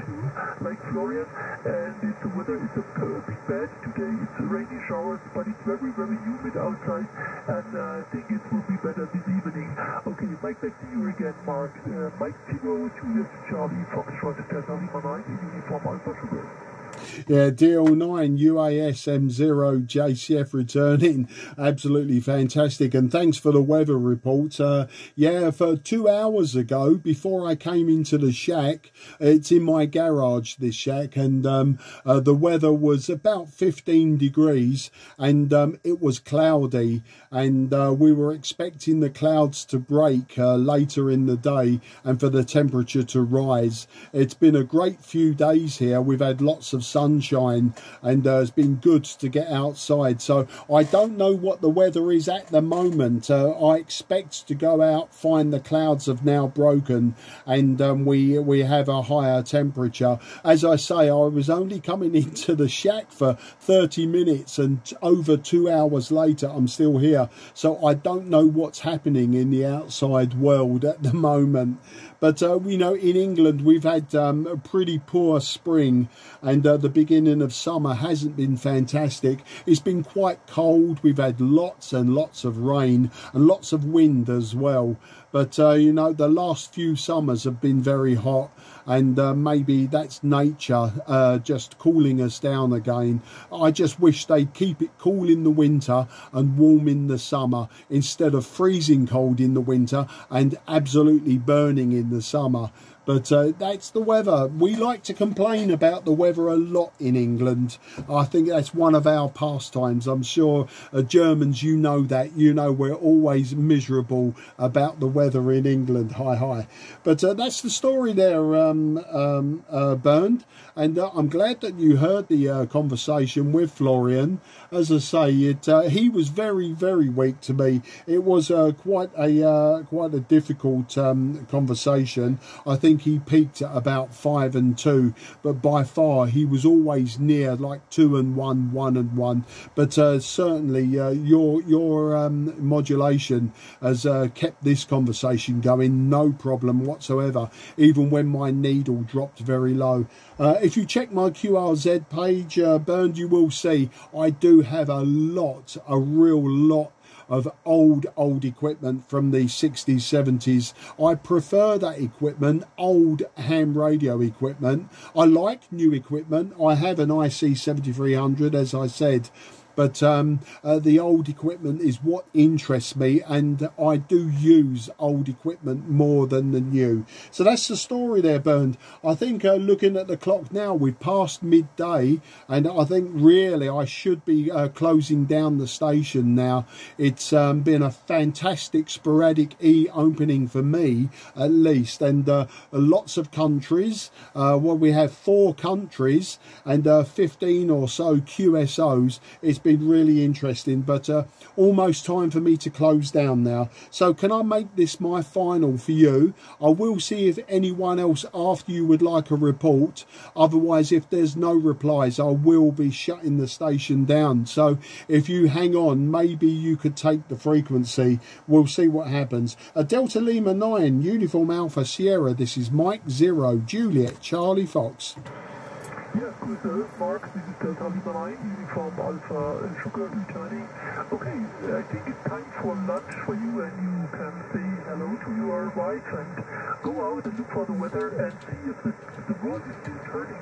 too, like Florian, and the weather is a bit bad today. It's rainy showers, but it's very, very humid outside, and I think it will be better this evening. Okay, Mike, back to you again, Mark. Mike 0 Julius Charlie Foxtrot Delta Lima 9 in uniform Alpha Sugar. Yeah, DL9 UAS M0 JCF returning. Absolutely fantastic. And thanks for the weather report. Yeah, for 2 hours ago, before I came into the shack, it's in my garage, this shack, and the weather was about 15 degrees, and it was cloudy, and we were expecting the clouds to break later in the day and for the temperature to rise. It's been a great few days here. We've had lots of sunshine, and it's been good to get outside. So I don't know what the weather is at the moment. I expect to go out, find the clouds have now broken, and we have a higher temperature. As I say, I was only coming into the shack for 30 minutes, and over 2 hours later I'm still here. So I don't know what's happening in the outside world at the moment. But you know, in England we've had a pretty poor spring, and the beginning of summer hasn't been fantastic. It's been quite cold. We've had lots and lots of rain and lots of wind as well. But, you know, the last few summers have been very hot, and maybe that's nature just cooling us down again. I just wish they'd keep it cool in the winter and warm in the summer, instead of freezing cold in the winter and absolutely burning in the summer. But that's the weather. We like to complain about the weather a lot in England. I think that's one of our pastimes. I'm sure Germans, you know that. You know we're always miserable about the weather in England. Hi, hi. But that's the story there, Bernd. And I'm glad that you heard the conversation with Florian. As I say, he was very, very weak to me. It was quite a difficult conversation. I think he peaked at about 5 and 2, but by far he was always near like 2 and 1, 1 and 1. But certainly your modulation has kept this conversation going, no problem whatsoever, even when my needle dropped very low. If you check my QRZ page, Bernd, you will see I do have a real lot of old equipment from the 60s, 70s. I prefer that equipment, old ham radio equipment. I like new equipment. I have an IC7300, as I said. But the old equipment is what interests me, and I do use old equipment more than the new. So that's the story there, Bernd. I think looking at the clock now, we've passed midday, and I think really I should be closing down the station now. It's been a fantastic sporadic opening for me, at least, and lots of countries. Well, we have 4 countries and 15 or so QSOs. It's been really interesting, but almost time for me to close down now. So can I make this my final for you? I will see if anyone else after you would like a report. Otherwise, if there's no replies, I will be shutting the station down. So if you hang on, maybe you could take the frequency. We'll see what happens. Delta Lima 9, Uniform Alpha Sierra. This is Mike 0, Juliet, Charlie Fox. Yes, Grüße, Mark, this is Delta Lima 9, Uniform Alpha Sugar returning. Okay, I think it's time for lunch for you, and you can say hello to your wife and go out and look for the weather and see if the world is still turning.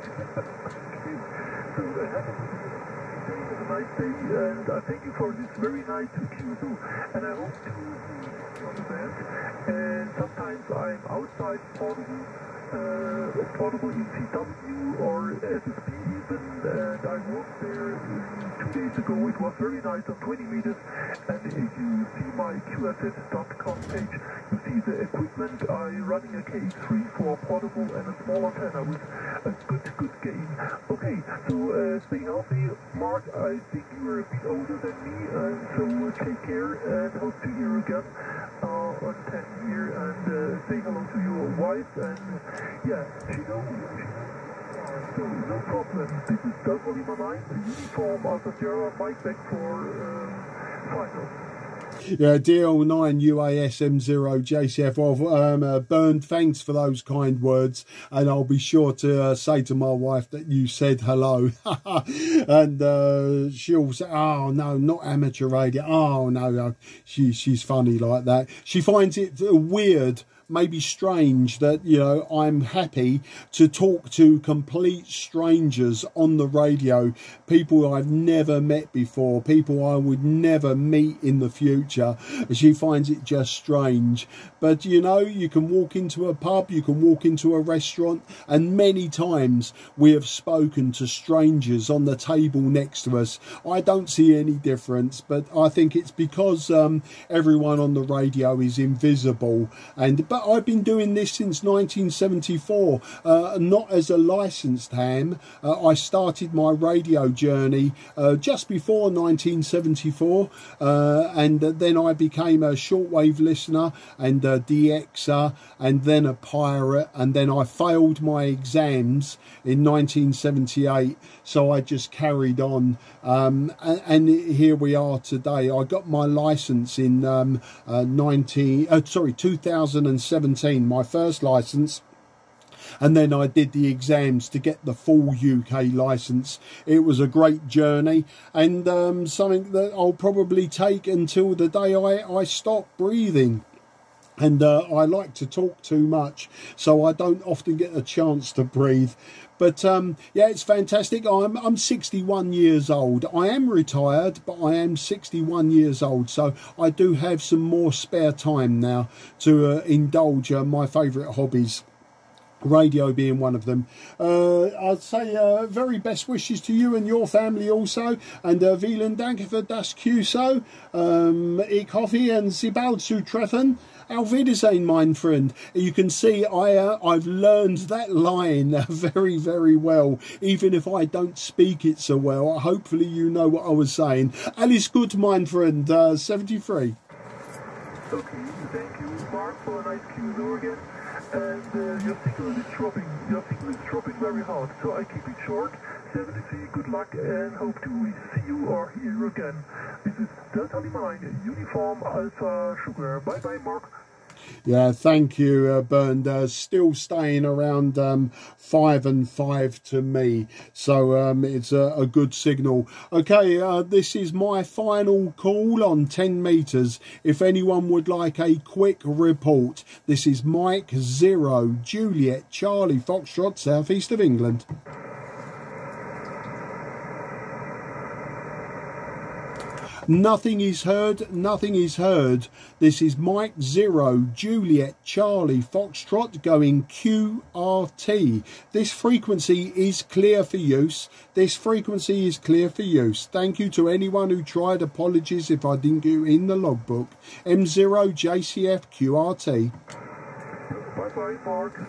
Okay, so have a nice day, and I thank you for this very nice QSO, and I hope to see you on the band. And sometimes I'm outside portable ECW or SSP even, and I was there 2 days ago. It was very nice on 20 meters, and if you see my QSS.com page, you see the equipment. I'm running a KX3 for portable and a small antenna with a good gain. Okay, so stay healthy, Mark. I think you're a bit older than me, and so take care, and hope to hear you again on 10 here, and say hello to your wife, and yeah, she knows you. So no problem. This is Delta Lima 9, Uniform Alpha Sierra, Mike back for final. Yeah, DL9 UASM0 JCF. Well, Bernd, thanks for those kind words, and I'll be sure to say to my wife that you said hello. And she'll say, oh no, not amateur radio. Oh no, she's funny like that. She finds it weird, maybe strange, that, you know, I'm happy to talk to complete strangers on the radio, people I've never met before, people I would never meet in the future. She finds it just strange. But, you know, you can walk into a pub, you can walk into a restaurant, and many times we have spoken to strangers on the table next to us. I don't see any difference, but I think it's because everyone on the radio is invisible. But I've been doing this since 1974, not as a licensed ham. I started my radio journey just before 1974, and then I became a shortwave listener and a DXer, and then a pirate, and then I failed my exams in 1978, so I just carried on, and here we are today. I got my license in 2017, my first license. and then I did the exams to get the full UK licence. It was a great journey, and something that I'll probably take until the day I stop breathing. And I like to talk too much, so I don't often get a chance to breathe. But yeah, it's fantastic. I'm 61 years old. I am retired, but I am 61 years old, so I do have some more spare time now to indulge my favourite hobbies, radio being one of them. I'd say very best wishes to you and your family also, and vielen Dank für das QSO. Ich hoffe und Sie bald zu treffen. Auf Wiedersehen, mein Freund. You can see I've learned that line very, very well, even if I don't speak it so well. Hopefully you know what I was saying. Alles gut, mein Freund. 73. Okay, thank you, Mark, for a nice Q&A again. And your signal is dropping very hard, so I keep it short. 73, good luck, and hope to see you or hear you again. This is Delta Lima, Uniform Alpha Sugar. Bye bye, Mark. Yeah, thank you, Bernd. Still staying around 5 and 5 to me, so it's a good signal. Okay, this is my final call on 10 metres. If anyone would like a quick report, this is Mike 0 Juliet Charlie Foxtrot, southeast of England. Nothing is heard, nothing is heard. This is Mike 0 Juliet Charlie Foxtrot going QRT. This frequency is clear for use. This frequency is clear for use. Thank you to anyone who tried. Apologies if I didn't get in the logbook. M0 JCF QRT. Bye bye, Mark.